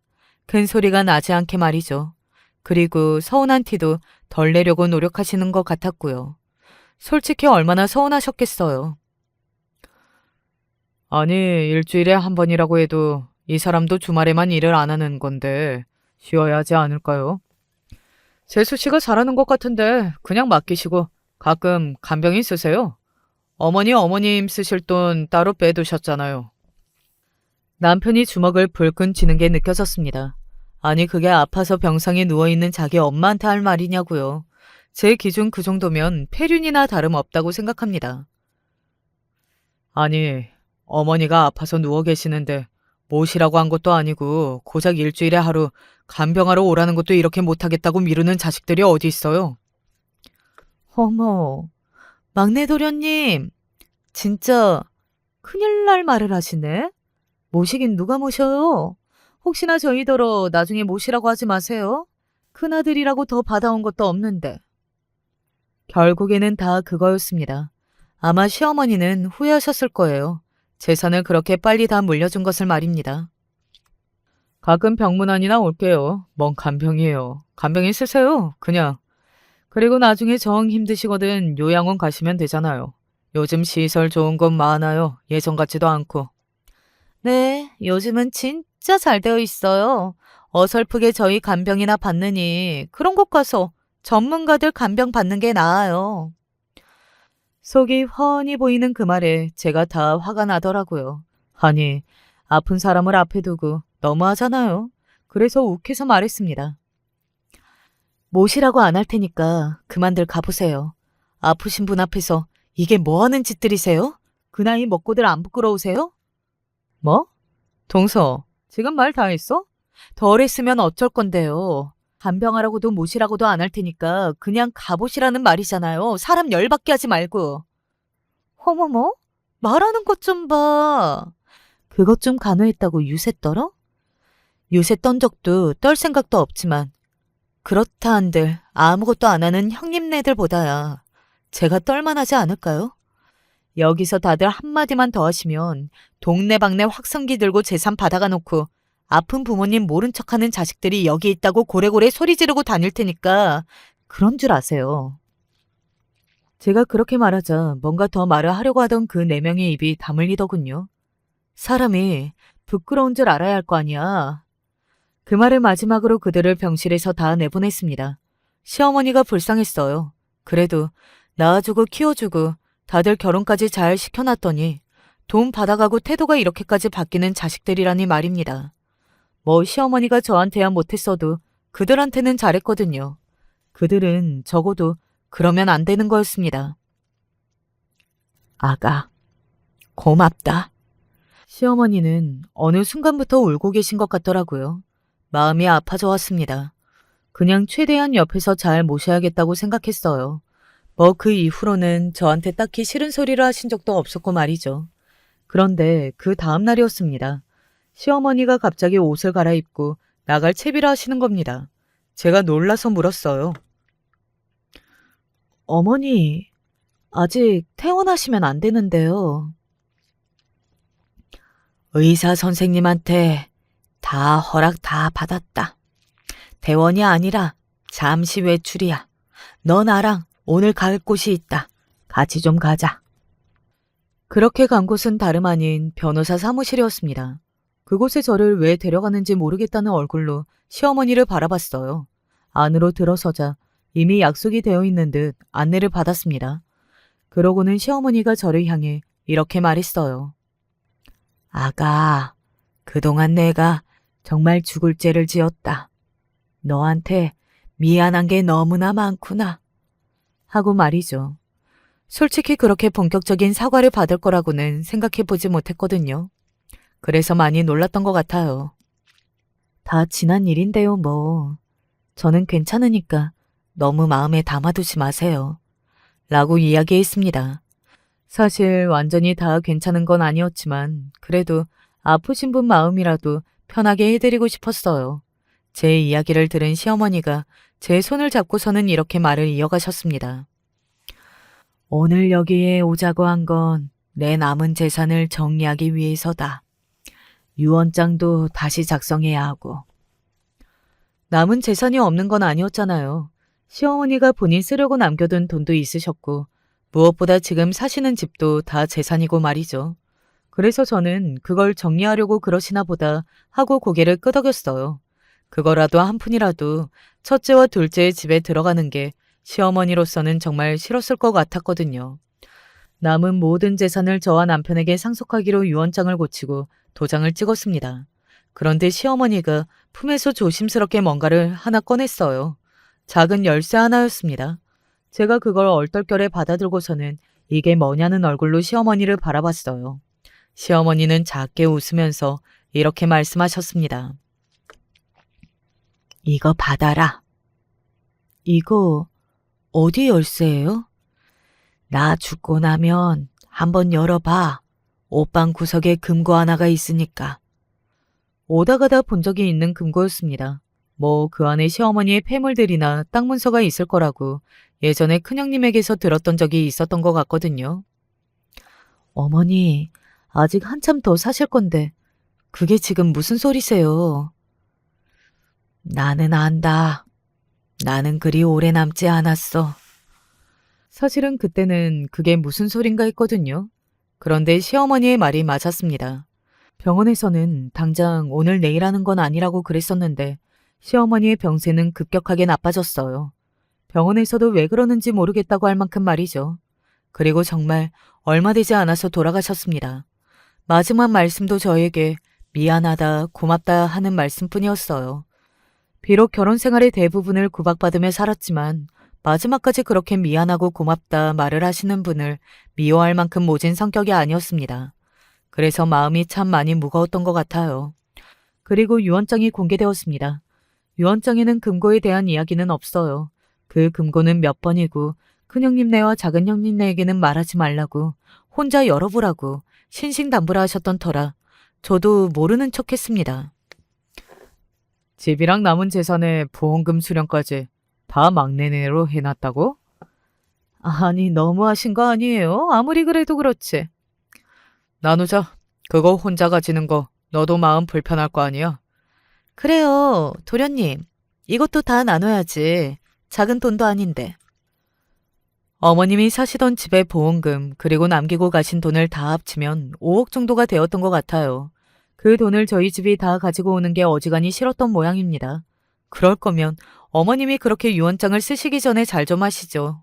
큰 소리가 나지 않게 말이죠. 그리고 서운한 티도 덜 내려고 노력하시는 것 같았고요. 솔직히 얼마나 서운하셨겠어요. 아니, 일주일에 한 번이라고 해도 이 사람도 주말에만 일을 안 하는 건데 쉬어야 하지 않을까요? 재수 씨가 잘하는 것 같은데 그냥 맡기시고 가끔 간병인 쓰세요. 어머님 쓰실 돈 따로 빼두셨잖아요. 남편이 주먹을 불끈 쥐는 게 느껴졌습니다. 아니 그게 아파서 병상에 누워있는 자기 엄마한테 할 말이냐고요. 제 기준 그 정도면 폐륜이나 다름없다고 생각합니다. 아니 어머니가 아파서 누워 계시는데 모시라고 한 것도 아니고 고작 일주일에 하루 간병하러 오라는 것도 이렇게 못하겠다고 미루는 자식들이 어디 있어요? 어머, 막내 도련님, 진짜 큰일 날 말을 하시네? 모시긴 누가 모셔요? 혹시나 저희더러 나중에 모시라고 하지 마세요. 큰아들이라고 더 받아온 것도 없는데. 결국에는 다 그거였습니다. 아마 시어머니는 후회하셨을 거예요. 재산을 그렇게 빨리 다 물려준 것을 말입니다. 가끔 병문안이나 올게요. 뭔 간병이에요. 간병인 쓰세요. 그냥. 그리고 나중에 정 힘드시거든 요양원 가시면 되잖아요. 요즘 시설 좋은 건 많아요. 예전 같지도 않고. 네, 요즘은 진짜 잘 되어 있어요. 어설프게 저희 간병이나 받느니 그런 곳 가서 전문가들 간병 받는 게 나아요. 속이 훤히 보이는 그 말에 제가 다 화가 나더라고요. 아니, 아픈 사람을 앞에 두고 너무하잖아요. 그래서 욱해서 말했습니다. 모시라고 안 할 테니까 그만들 가보세요. 아프신 분 앞에서 이게 뭐 하는 짓들이세요? 그 나이 먹고들 안 부끄러우세요? 뭐? 동서, 지금 말 다 했어? 덜 했으면 어쩔 건데요. 간병하라고도 모시라고도 안 할 테니까 그냥 가보시라는 말이잖아요. 사람 열받게 하지 말고. 어머머, 말하는 것 좀 봐. 그것 좀 간호했다고 유세 떨어? 요새 떤 적도 떨 생각도 없지만 그렇다 한들 아무것도 안 하는 형님네들보다야 제가 떨만하지 않을까요? 여기서 다들 한마디만 더 하시면 동네방네 확성기 들고 재산 받아가 놓고 아픈 부모님 모른 척하는 자식들이 여기 있다고 고래고래 소리 지르고 다닐 테니까 그런 줄 아세요. 제가 그렇게 말하자 뭔가 더 말을 하려고 하던 그 네 명의 입이 다물리더군요. 사람이 부끄러운 줄 알아야 할 거 아니야. 그 말을 마지막으로 그들을 병실에서 다 내보냈습니다. 시어머니가 불쌍했어요. 그래도 낳아주고 키워주고 다들 결혼까지 잘 시켜놨더니 돈 받아가고 태도가 이렇게까지 바뀌는 자식들이라니 말입니다. 뭐 시어머니가 저한테야 못했어도 그들한테는 잘했거든요. 그들은 적어도 그러면 안 되는 거였습니다. 아가, 고맙다. 시어머니는 어느 순간부터 울고 계신 것 같더라고요. 마음이 아파져 왔습니다. 그냥 최대한 옆에서 잘 모셔야겠다고 생각했어요. 뭐 그 이후로는 저한테 딱히 싫은 소리를 하신 적도 없었고 말이죠. 그런데 그 다음 날이었습니다. 시어머니가 갑자기 옷을 갈아입고 나갈 채비를 하시는 겁니다. 제가 놀라서 물었어요. 어머니, 아직 퇴원하시면 안 되는데요. 의사 선생님한테 다 허락 다 받았다. 퇴원이 아니라 잠시 외출이야. 너 나랑 오늘 갈 곳이 있다. 같이 좀 가자. 그렇게 간 곳은 다름 아닌 변호사 사무실이었습니다. 그곳에 저를 왜 데려가는지 모르겠다는 얼굴로 시어머니를 바라봤어요. 안으로 들어서자 이미 약속이 되어 있는 듯 안내를 받았습니다. 그러고는 시어머니가 저를 향해 이렇게 말했어요. 아가, 그동안 내가 정말 죽을 죄를 지었다. 너한테 미안한 게 너무나 많구나. 하고 말이죠. 솔직히 그렇게 본격적인 사과를 받을 거라고는 생각해보지 못했거든요. 그래서 많이 놀랐던 것 같아요. 다 지난 일인데요, 뭐. 저는 괜찮으니까 너무 마음에 담아두지 마세요. 라고 이야기했습니다. 사실 완전히 다 괜찮은 건 아니었지만 그래도 아프신 분 마음이라도 편하게 해드리고 싶었어요. 제 이야기를 들은 시어머니가 제 손을 잡고서는 이렇게 말을 이어가셨습니다. 오늘 여기에 오자고 한 건 내 남은 재산을 정리하기 위해서다. 유언장도 다시 작성해야 하고. 남은 재산이 없는 건 아니었잖아요. 시어머니가 본인 쓰려고 남겨둔 돈도 있으셨고 무엇보다 지금 사시는 집도 다 재산이고 말이죠. 그래서 저는 그걸 정리하려고 그러시나 보다 하고 고개를 끄덕였어요. 그거라도 한 푼이라도 첫째와 둘째의 집에 들어가는 게 시어머니로서는 정말 싫었을 것 같았거든요. 남은 모든 재산을 저와 남편에게 상속하기로 유언장을 고치고 도장을 찍었습니다. 그런데 시어머니가 품에서 조심스럽게 뭔가를 하나 꺼냈어요. 작은 열쇠 하나였습니다. 제가 그걸 얼떨결에 받아들고서는 이게 뭐냐는 얼굴로 시어머니를 바라봤어요. 시어머니는 작게 웃으면서 이렇게 말씀하셨습니다. 이거 받아라. 이거 어디 열쇠예요? 나 죽고 나면 한번 열어봐. 옷방 구석에 금고 하나가 있으니까. 오다 가다 본 적이 있는 금고였습니다. 뭐 그 안에 시어머니의 폐물들이나 땅 문서가 있을 거라고 예전에 큰형님에게서 들었던 적이 있었던 것 같거든요. 어머니, 아직 한참 더 사실 건데 그게 지금 무슨 소리세요? 나는 안다. 나는 그리 오래 남지 않았어. 사실은 그때는 그게 무슨 소린가 했거든요. 그런데 시어머니의 말이 맞았습니다. 병원에서는 당장 오늘 내일 하는 건 아니라고 그랬었는데 시어머니의 병세는 급격하게 나빠졌어요. 병원에서도 왜 그러는지 모르겠다고 할 만큼 말이죠. 그리고 정말 얼마 되지 않아서 돌아가셨습니다. 마지막 말씀도 저에게 미안하다, 고맙다 하는 말씀뿐이었어요. 비록 결혼 생활의 대부분을 구박받으며 살았지만 마지막까지 그렇게 미안하고 고맙다 말을 하시는 분을 미워할 만큼 모진 성격이 아니었습니다. 그래서 마음이 참 많이 무거웠던 것 같아요. 그리고 유언장이 공개되었습니다. 유언장에는 금고에 대한 이야기는 없어요. 그 금고는 몇 번이고 큰형님네와 작은형님네에게는 말하지 말라고 혼자 열어보라고 신신당부라 하셨던 터라 저도 모르는 척했습니다. 집이랑 남은 재산에 보험금 수령까지 다 막내네로 해놨다고? 아니, 너무하신 거 아니에요? 아무리 그래도 그렇지. 나누자. 그거 혼자 가지는 거 너도 마음 불편할 거 아니야? 그래요, 도련님. 이것도 다 나눠야지. 작은 돈도 아닌데. 어머님이 사시던 집의 보험금 그리고 남기고 가신 돈을 다 합치면 5억 정도가 되었던 것 같아요. 그 돈을 저희 집이 다 가지고 오는 게 어지간히 싫었던 모양입니다. 그럴 거면 어머님이 그렇게 유언장을 쓰시기 전에 잘 좀 하시죠.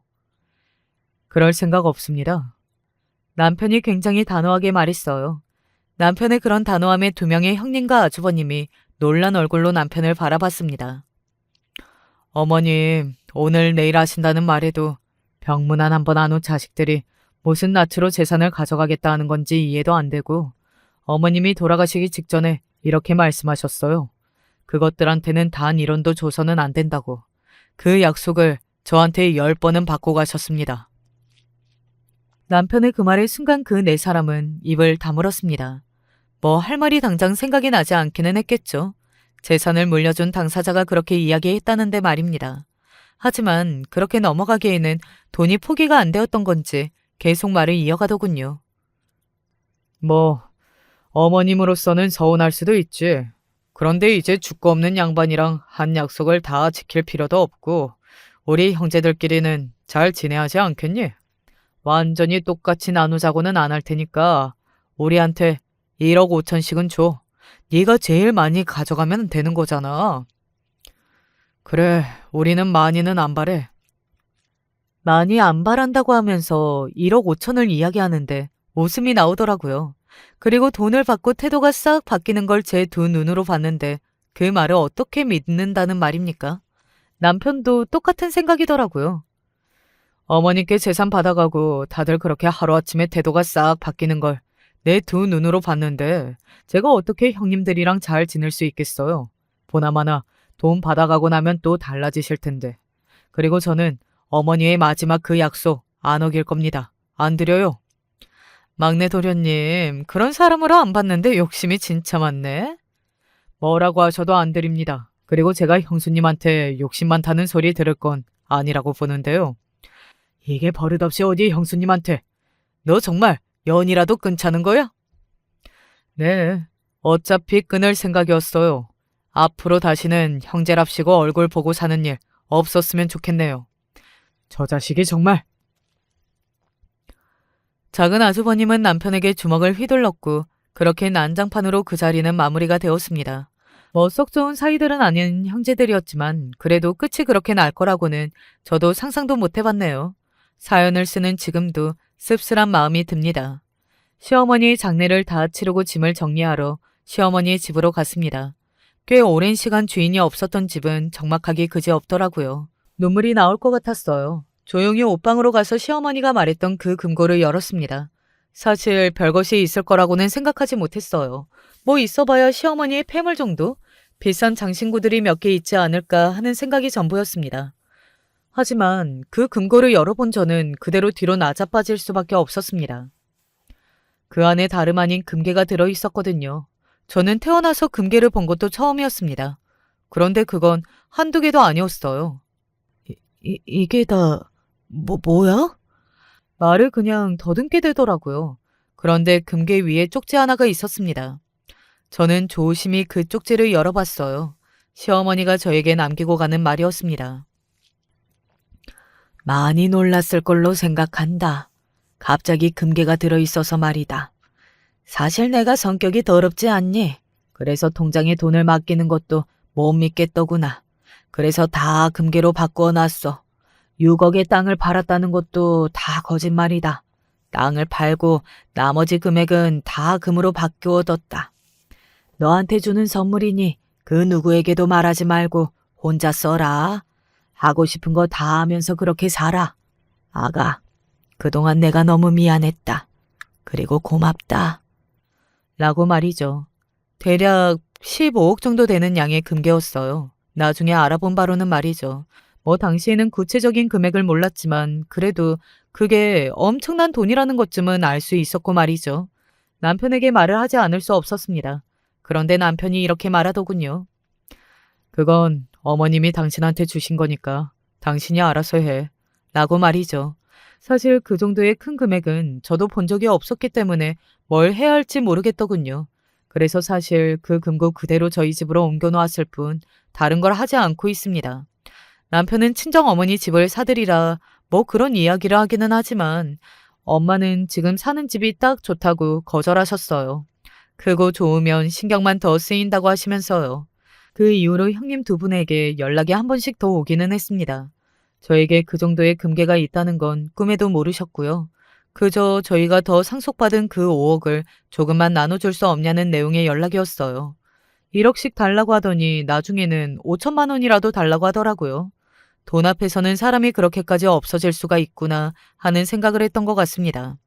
그럴 생각 없습니다. 남편이 굉장히 단호하게 말했어요. 남편의 그런 단호함에 두 명의 형님과 아주버님이 놀란 얼굴로 남편을 바라봤습니다. 어머님, 오늘 내일 하신다는 말에도 병문안 한 번 안 온 자식들이 무슨 낯으로 재산을 가져가겠다 하는 건지 이해도 안 되고 어머님이 돌아가시기 직전에 이렇게 말씀하셨어요. 그것들한테는 단 1원도 줘서는 안 된다고. 그 약속을 저한테 10번은 받고 가셨습니다. 남편의 그 말에 순간 그 네 사람은 입을 다물었습니다. 뭐 할 말이 당장 생각이 나지 않기는 했겠죠. 재산을 물려준 당사자가 그렇게 이야기했다는데 말입니다. 하지만 그렇게 넘어가기에는 돈이 포기가 안 되었던 건지 계속 말을 이어가더군요. 뭐 어머님으로서는 서운할 수도 있지. 그런데 이제 죽고 없는 양반이랑 한 약속을 다 지킬 필요도 없고 우리 형제들끼리는 잘 지내야지 않겠니? 완전히 똑같이 나누자고는 안 할 테니까 우리한테 1억 5천씩은 줘. 네가 제일 많이 가져가면 되는 거잖아. 그래, 우리는 많이는 안 바래. 많이 안 바란다고 하면서 1억 5천을 이야기하는데 웃음이 나오더라고요. 그리고 돈을 받고 태도가 싹 바뀌는 걸 제 두 눈으로 봤는데 그 말을 어떻게 믿는다는 말입니까? 남편도 똑같은 생각이더라고요. 어머니께 재산 받아가고 다들 그렇게 하루아침에 태도가 싹 바뀌는 걸 내 두 눈으로 봤는데 제가 어떻게 형님들이랑 잘 지낼 수 있겠어요? 보나마나 돈 받아가고 나면 또 달라지실 텐데. 그리고 저는 어머니의 마지막 그 약속 안 어길 겁니다. 안 드려요. 막내 도련님, 그런 사람으로 안 봤는데 욕심이 진짜 많네. 뭐라고 하셔도 안 드립니다. 그리고 제가 형수님한테 욕심 많다는 소리 들을 건 아니라고 보는데요. 이게 버릇없이 어디 형수님한테. 너 정말 연이라도 끊자는 거야? 네, 어차피 끊을 생각이었어요. 앞으로 다시는 형제랍시고 얼굴 보고 사는 일 없었으면 좋겠네요. 저 자식이 정말. 작은 아주버님은 남편에게 주먹을 휘둘렀고 그렇게 난장판으로 그 자리는 마무리가 되었습니다. 뭐 썩 좋은 사이들은 아닌 형제들이었지만 그래도 끝이 그렇게 날 거라고는 저도 상상도 못 해봤네요. 사연을 쓰는 지금도 씁쓸한 마음이 듭니다. 시어머니의 장례를 다 치르고 짐을 정리하러 시어머니의 집으로 갔습니다. 꽤 오랜 시간 주인이 없었던 집은 적막하기 그지없더라고요. 눈물이 나올 것 같았어요. 조용히 옷방으로 가서 시어머니가 말했던 그 금고를 열었습니다. 사실 별것이 있을 거라고는 생각하지 못했어요. 뭐 있어봐야 시어머니의 폐물 정도? 비싼 장신구들이 몇 개 있지 않을까 하는 생각이 전부였습니다. 하지만 그 금고를 열어본 저는 그대로 뒤로 나자빠질 수밖에 없었습니다. 그 안에 다름 아닌 금괴가 들어있었거든요. 저는 태어나서 금괴를 본 것도 처음이었습니다. 그런데 그건 한두 개도 아니었어요. 이게 다 뭐야? 말을 그냥 더듬게 되더라고요. 그런데 금괴 위에 쪽지 하나가 있었습니다. 저는 조심히 그 쪽지를 열어봤어요. 시어머니가 저에게 남기고 가는 말이었습니다. 많이 놀랐을 걸로 생각한다. 갑자기 금괴가 들어있어서 말이다. 사실 내가 성격이 더럽지 않니? 그래서 통장에 돈을 맡기는 것도 못 믿겠더구나. 그래서 다 금괴로 바꾸어 놨어. 6억의 땅을 팔았다는 것도 다 거짓말이다. 땅을 팔고 나머지 금액은 다 금으로 바꾸어뒀다. 너한테 주는 선물이니 그 누구에게도 말하지 말고 혼자 써라. 하고 싶은 거 다 하면서 그렇게 살아. 아가, 그동안 내가 너무 미안했다. 그리고 고맙다. 라고 말이죠. 대략 15억 정도 되는 양의 금괴였어요. 나중에 알아본 바로는 말이죠. 뭐 당시에는 구체적인 금액을 몰랐지만 그래도 그게 엄청난 돈이라는 것쯤은 알 수 있었고 말이죠. 남편에게 말을 하지 않을 수 없었습니다. 그런데 남편이 이렇게 말하더군요. 그건 어머님이 당신한테 주신 거니까 당신이 알아서 해. 라고 말이죠. 사실 그 정도의 큰 금액은 저도 본 적이 없었기 때문에 뭘 해야 할지 모르겠더군요. 그래서 사실 그 금고 그대로 저희 집으로 옮겨놓았을 뿐 다른 걸 하지 않고 있습니다. 남편은 친정 어머니 집을 사드리라 뭐 그런 이야기를 하기는 하지만 엄마는 지금 사는 집이 딱 좋다고 거절하셨어요. 크고 좋으면 신경만 더 쓰인다고 하시면서요. 그 이후로 형님 두 분에게 연락이 한 번씩 더 오기는 했습니다. 저에게 그 정도의 금괴가 있다는 건 꿈에도 모르셨고요. 그저 저희가 더 상속받은 그 5억을 조금만 나눠줄 수 없냐는 내용의 연락이었어요. 1억씩 달라고 하더니 나중에는 5천만 원이라도 달라고 하더라고요. 돈 앞에서는 사람이 그렇게까지 없어질 수가 있구나 하는 생각을 했던 것 같습니다.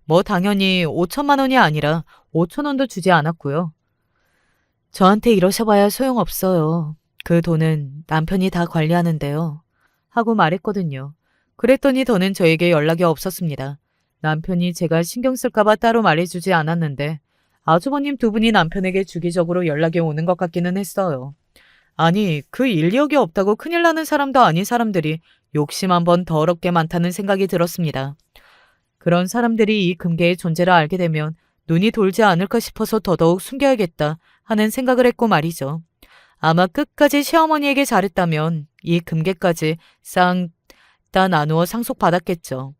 뭐 당연히 5천만 원이 아니라 5천 원도 주지 않았고요. 저한테 이러셔봐야 소용없어요. 그 돈은 남편이 다 관리하는데요. 하고 말했거든요. 그랬더니 더는 저에게 연락이 없었습니다. 남편이 제가 신경 쓸까봐 따로 말해주지 않았는데 아주버님 두 분이 남편에게 주기적으로 연락이 오는 것 같기는 했어요. 아니, 그 인력이 없다고 큰일 나는 사람도 아닌 사람들이 욕심 한번 더럽게 많다는 생각이 들었습니다. 그런 사람들이 이 금괴의 존재를 알게 되면 눈이 돌지 않을까 싶어서 더더욱 숨겨야겠다 하는 생각을 했고 말이죠. 아마 끝까지 시어머니에게 잘했다면 이 금괴까지 싹 다 나누어 상속받았겠죠.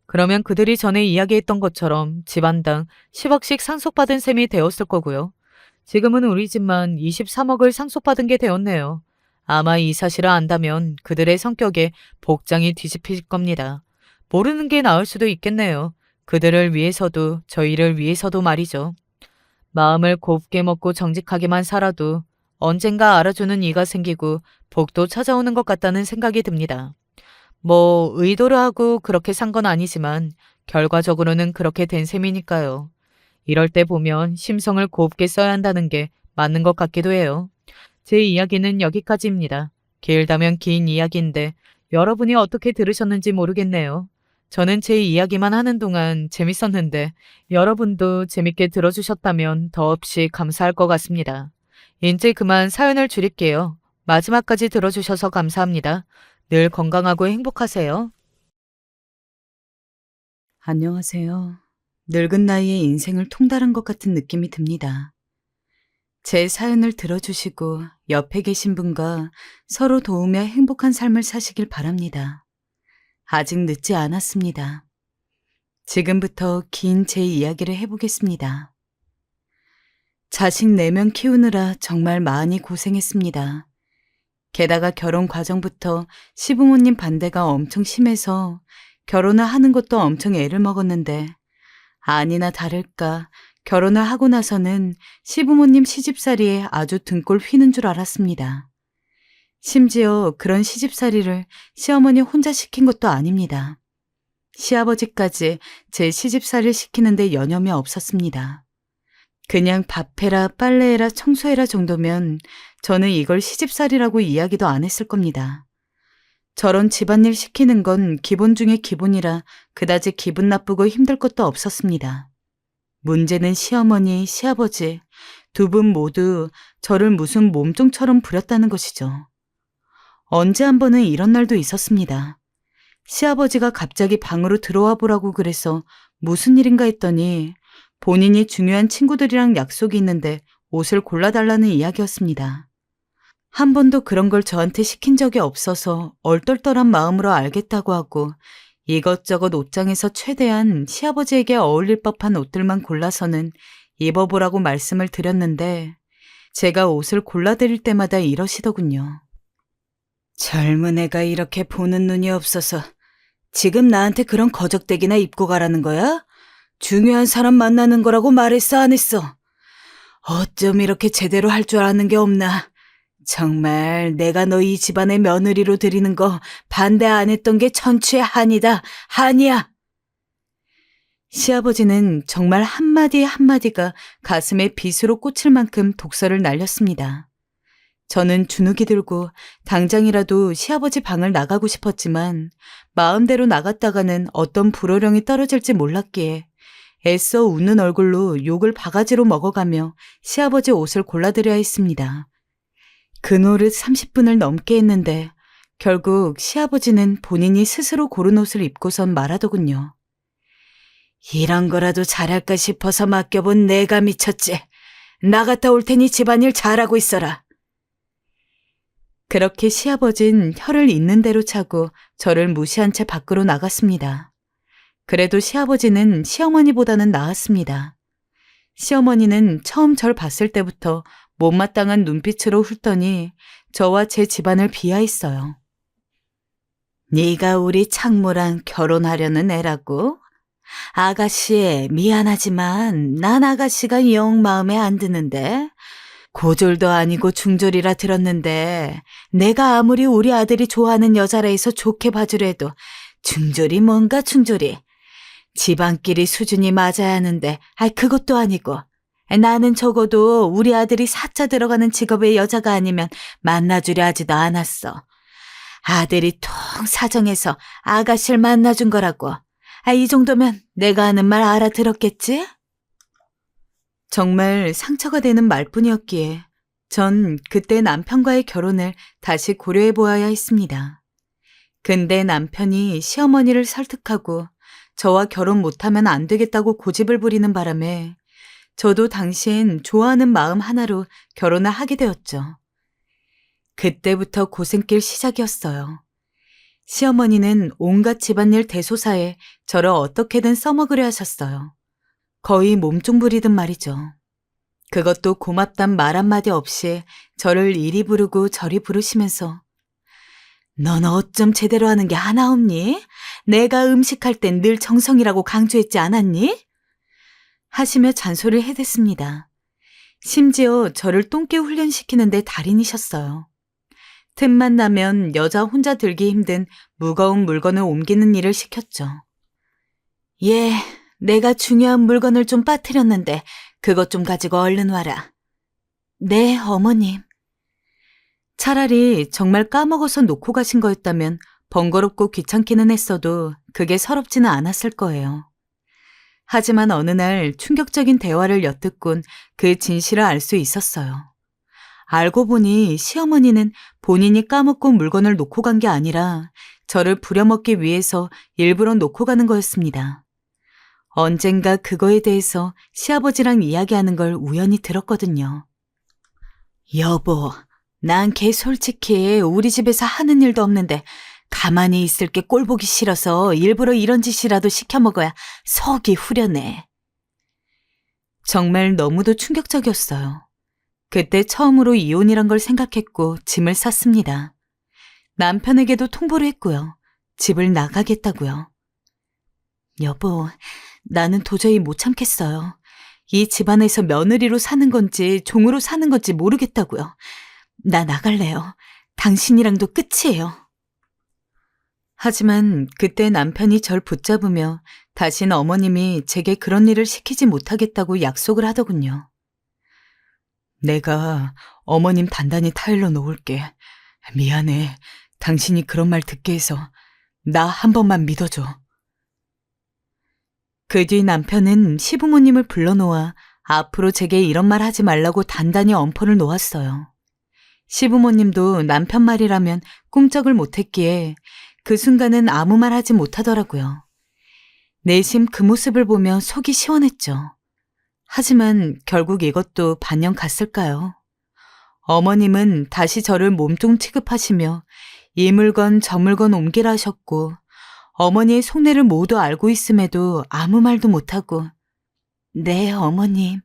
그러면 그들이 전에 이야기했던 것처럼 집안당 10억씩 상속받은 셈이 되었을 거고요. 지금은 우리 집만 23억을 상속받은 게 되었네요. 아마 이 사실을 안다면 그들의 성격에 복장이 뒤집힐 겁니다. 모르는 게 나을 수도 있겠네요. 그들을 위해서도 저희를 위해서도 말이죠. 마음을 곱게 먹고 정직하게만 살아도 언젠가 알아주는 이가 생기고 복도 찾아오는 것 같다는 생각이 듭니다. 뭐 의도를 하고 그렇게 산 건 아니지만 결과적으로는 그렇게 된 셈이니까요. 이럴 때 보면 심성을 곱게 써야 한다는 게 맞는 것 같기도 해요. 제 이야기는 여기까지입니다. 길다면 긴 이야기인데 여러분이 어떻게 들으셨는지 모르겠네요. 저는 제 이야기만 하는 동안 재밌었는데 여러분도 재밌게 들어주셨다면 더없이 감사할 것 같습니다. 이제 그만 사연을 줄일게요. 마지막까지 들어주셔서 감사합니다. 늘 건강하고 행복하세요. 안녕하세요. 늙은 나이에 인생을 통달한 것 같은 느낌이 듭니다. 제 사연을 들어주시고 옆에 계신 분과 서로 도우며 행복한 삶을 사시길 바랍니다. 아직 늦지 않았습니다. 지금부터 긴 제 이야기를 해보겠습니다. 자식 4명 키우느라 정말 많이 고생했습니다. 게다가 결혼 과정부터 시부모님 반대가 엄청 심해서 결혼을 하는 것도 엄청 애를 먹었는데 아니나 다를까 결혼을 하고 나서는 시부모님 시집살이에 아주 등골 휘는 줄 알았습니다. 심지어 그런 시집살이를 시어머니 혼자 시킨 것도 아닙니다. 시아버지까지 제 시집살이를 시키는데 여념이 없었습니다. 그냥 밥해라, 빨래해라, 청소해라 정도면 저는 이걸 시집살이라고 이야기도 안 했을 겁니다. 저런 집안일 시키는 건 기본 중에 기본이라 그다지 기분 나쁘고 힘들 것도 없었습니다. 문제는 시어머니, 시아버지 두 분 모두 저를 무슨 몸종처럼 부렸다는 것이죠. 언제 한 번은 이런 날도 있었습니다. 시아버지가 갑자기 방으로 들어와 보라고 그래서 무슨 일인가 했더니 본인이 중요한 친구들이랑 약속이 있는데 옷을 골라달라는 이야기였습니다. 한 번도 그런 걸 저한테 시킨 적이 없어서 얼떨떨한 마음으로 알겠다고 하고 이것저것 옷장에서 최대한 시아버지에게 어울릴 법한 옷들만 골라서는 입어보라고 말씀을 드렸는데 제가 옷을 골라드릴 때마다 이러시더군요. 젊은 애가 이렇게 보는 눈이 없어서 지금 나한테 그런 거적대기나 입고 가라는 거야? 중요한 사람 만나는 거라고 말했어, 안 했어? 어쩜 이렇게 제대로 할 줄 아는 게 없나? 정말 내가 너 이 집안의 며느리로 들이는 거 반대 안 했던 게 천추의 한이다, 한이야. 시아버지는 정말 한마디 한마디가 가슴에 빗으로 꽂힐 만큼 독설을 날렸습니다. 저는 주눅이 들고 당장이라도 시아버지 방을 나가고 싶었지만 마음대로 나갔다가는 어떤 불호령이 떨어질지 몰랐기에 애써 웃는 얼굴로 욕을 바가지로 먹어가며 시아버지 옷을 골라드려야 했습니다. 그 노릇 30분을 넘게 했는데 결국 시아버지는 본인이 스스로 고른 옷을 입고선 말하더군요. 이런 거라도 잘할까 싶어서 맡겨본 내가 미쳤지. 나갔다 올 테니 집안일 잘하고 있어라. 그렇게 시아버진 혀를 있는 대로 차고 저를 무시한 채 밖으로 나갔습니다. 그래도 시아버지는 시어머니보다는 나았습니다. 시어머니는 처음 절 봤을 때부터 못마땅한 눈빛으로 훑더니 저와 제 집안을 비하했어요. 네가 우리 창모랑 결혼하려는 애라고? 아가씨, 미안하지만 난 아가씨가 영 마음에 안 드는데. 고졸도 아니고 중졸이라 들었는데 내가 아무리 우리 아들이 좋아하는 여자라 해서 좋게 봐주래도 중졸이 뭔가 중졸이. 집안끼리 수준이 맞아야 하는데 그것도 아니고. 나는 적어도 우리 아들이 사자 들어가는 직업의 여자가 아니면 만나주려 하지도 않았어. 아들이 통 사정해서 아가씨를 만나준 거라고. 이 정도면 내가 하는 말 알아들었겠지? 정말 상처가 되는 말뿐이었기에 전 그때 남편과의 결혼을 다시 고려해 보아야 했습니다. 근데 남편이 시어머니를 설득하고 저와 결혼 못하면 안 되겠다고 고집을 부리는 바람에 저도 당시엔 좋아하는 마음 하나로 결혼을 하게 되었죠. 그때부터 고생길 시작이었어요. 시어머니는 온갖 집안일 대소사에 저를 어떻게든 써먹으려 하셨어요. 거의 몸종 부리듯 말이죠. 그것도 고맙단 말 한마디 없이 저를 이리 부르고 저리 부르시면서 넌 어쩜 제대로 하는 게 하나 없니? 내가 음식할 땐 늘 정성이라고 강조했지 않았니? 하시며 잔소리를 해댔습니다. 심지어 저를 똥개 훈련시키는데 달인이셨어요. 틈만 나면 여자 혼자 들기 힘든 무거운 물건을 옮기는 일을 시켰죠. 예, 내가 중요한 물건을 좀 빠뜨렸는데 그것 좀 가지고 얼른 와라. 네, 어머님. 차라리 정말 까먹어서 놓고 가신 거였다면 번거롭고 귀찮기는 했어도 그게 서럽지는 않았을 거예요. 하지만 어느 날 충격적인 대화를 엿듣곤 그 진실을 알 수 있었어요. 알고 보니 시어머니는 본인이 까먹고 물건을 놓고 간 게 아니라 저를 부려먹기 위해서 일부러 놓고 가는 거였습니다. 언젠가 그거에 대해서 시아버지랑 이야기하는 걸 우연히 들었거든요. 여보, 난 걔 솔직히 우리 집에서 하는 일도 없는데 가만히 있을 게 꼴보기 싫어서 일부러 이런 짓이라도 시켜 먹어야 속이 후련해. 정말 너무도 충격적이었어요. 그때 처음으로 이혼이란 걸 생각했고 짐을 쌌습니다. 남편에게도 통보를 했고요. 집을 나가겠다고요. 여보, 나는 도저히 못 참겠어요. 이 집안에서 며느리로 사는 건지 종으로 사는 건지 모르겠다고요. 나 나갈래요. 당신이랑도 끝이에요. 하지만 그때 남편이 절 붙잡으며 다신 어머님이 제게 그런 일을 시키지 못하겠다고 약속을 하더군요. 내가 어머님 단단히 타일러 놓을게. 미안해. 당신이 그런 말 듣게 해서 나 한 번만 믿어줘. 그 뒤 남편은 시부모님을 불러놓아 앞으로 제게 이런 말 하지 말라고 단단히 엄포를 놓았어요. 시부모님도 남편 말이라면 꿈쩍을 못했기에 그 순간은 아무 말 하지 못하더라고요. 내심 그 모습을 보며 속이 시원했죠. 하지만 결국 이것도 반년 갔을까요? 어머님은 다시 저를 몸종 취급하시며 이 물건 저 물건 옮기라 하셨고 어머니의 속내를 모두 알고 있음에도 아무 말도 못하고 네, 어머님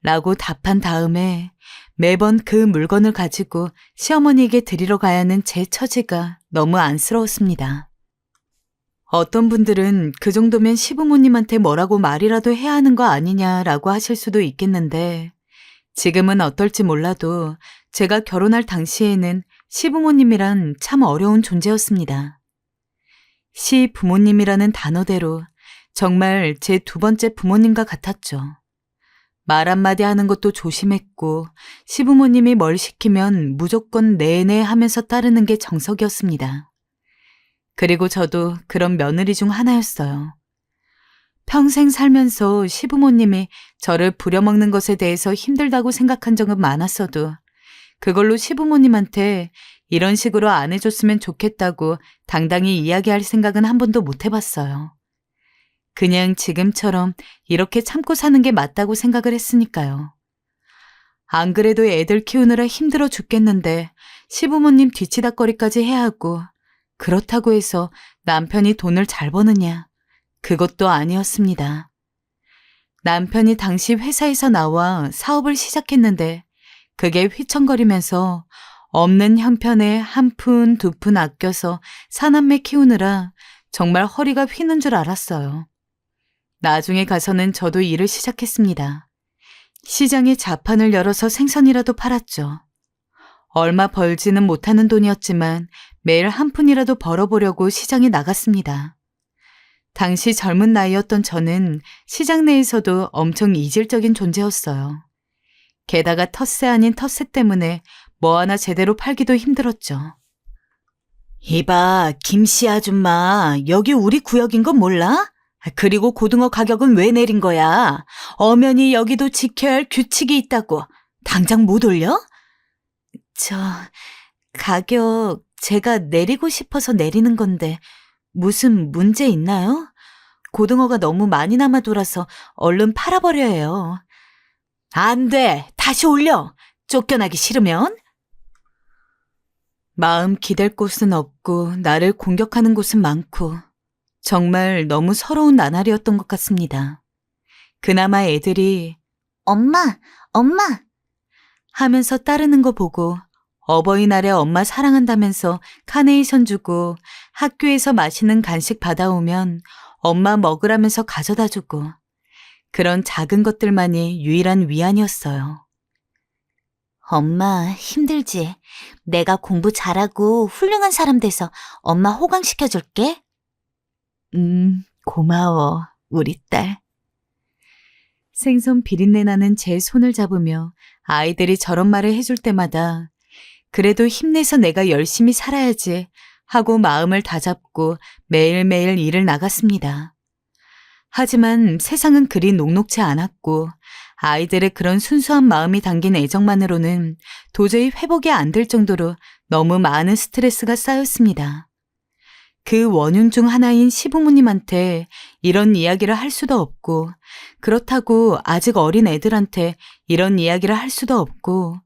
라고 답한 다음에 매번 그 물건을 가지고 시어머니에게 드리러 가야 하는 제 처지가 너무 안쓰러웠습니다. 어떤 분들은 그 정도면 시부모님한테 뭐라고 말이라도 해야 하는 거 아니냐라고 하실 수도 있겠는데 지금은 어떨지 몰라도 제가 결혼할 당시에는 시부모님이란 참 어려운 존재였습니다. 시부모님이라는 단어대로 정말 제 두 번째 부모님과 같았죠. 말 한마디 하는 것도 조심했고 시부모님이 뭘 시키면 무조건 네네 하면서 따르는 게 정석이었습니다. 그리고 저도 그런 며느리 중 하나였어요. 평생 살면서 시부모님이 저를 부려먹는 것에 대해서 힘들다고 생각한 적은 많았어도 그걸로 시부모님한테 이런 식으로 안 해줬으면 좋겠다고 당당히 이야기할 생각은 한 번도 못 해봤어요. 그냥 지금처럼 이렇게 참고 사는 게 맞다고 생각을 했으니까요. 안 그래도 애들 키우느라 힘들어 죽겠는데 시부모님 뒤치다꺼리까지 해야 하고, 그렇다고 해서 남편이 돈을 잘 버느냐, 그것도 아니었습니다. 남편이 당시 회사에서 나와 사업을 시작했는데 그게 휘청거리면서 없는 형편에 한 푼, 두 푼 아껴서 사남매 키우느라 정말 허리가 휘는 줄 알았어요. 나중에 가서는 저도 일을 시작했습니다. 시장에 자판을 열어서 생선이라도 팔았죠. 얼마 벌지는 못하는 돈이었지만 매일 한 푼이라도 벌어보려고 시장에 나갔습니다. 당시 젊은 나이였던 저는 시장 내에서도 엄청 이질적인 존재였어요. 게다가 텃세 아닌 텃세 때문에 뭐 하나 제대로 팔기도 힘들었죠. 이봐, 김씨 아줌마, 여기 우리 구역인 건 몰라? 그리고 고등어 가격은 왜 내린 거야? 엄연히 여기도 지켜야 할 규칙이 있다고. 당장 못 올려? 가격 제가 내리고 싶어서 내리는 건데 무슨 문제 있나요? 고등어가 너무 많이 남아 돌아서 얼른 팔아버려야 해요. 안 돼, 다시 올려. 쫓겨나기 싫으면. 마음 기댈 곳은 없고 나를 공격하는 곳은 많고 정말 너무 서러운 나날이었던 것 같습니다. 그나마 애들이 엄마, 엄마 하면서 따르는 거 보고 어버이날에 엄마 사랑한다면서 카네이션 주고 학교에서 맛있는 간식 받아오면 엄마 먹으라면서 가져다 주고, 그런 작은 것들만이 유일한 위안이었어요. 엄마 힘들지? 내가 공부 잘하고 훌륭한 사람 돼서 엄마 호강시켜줄게. 고마워, 우리 딸. 생선 비린내 나는 제 손을 잡으며 아이들이 저런 말을 해줄 때마다 그래도 힘내서 내가 열심히 살아야지 하고 마음을 다잡고 매일매일 일을 나갔습니다. 하지만 세상은 그리 녹록지 않았고 아이들의 그런 순수한 마음이 담긴 애정만으로는 도저히 회복이 안 될 정도로 너무 많은 스트레스가 쌓였습니다. 그 원흉 중 하나인 시부모님한테 이런 이야기를 할 수도 없고, 그렇다고 아직 어린 애들한테 이런 이야기를 할 수도 없고,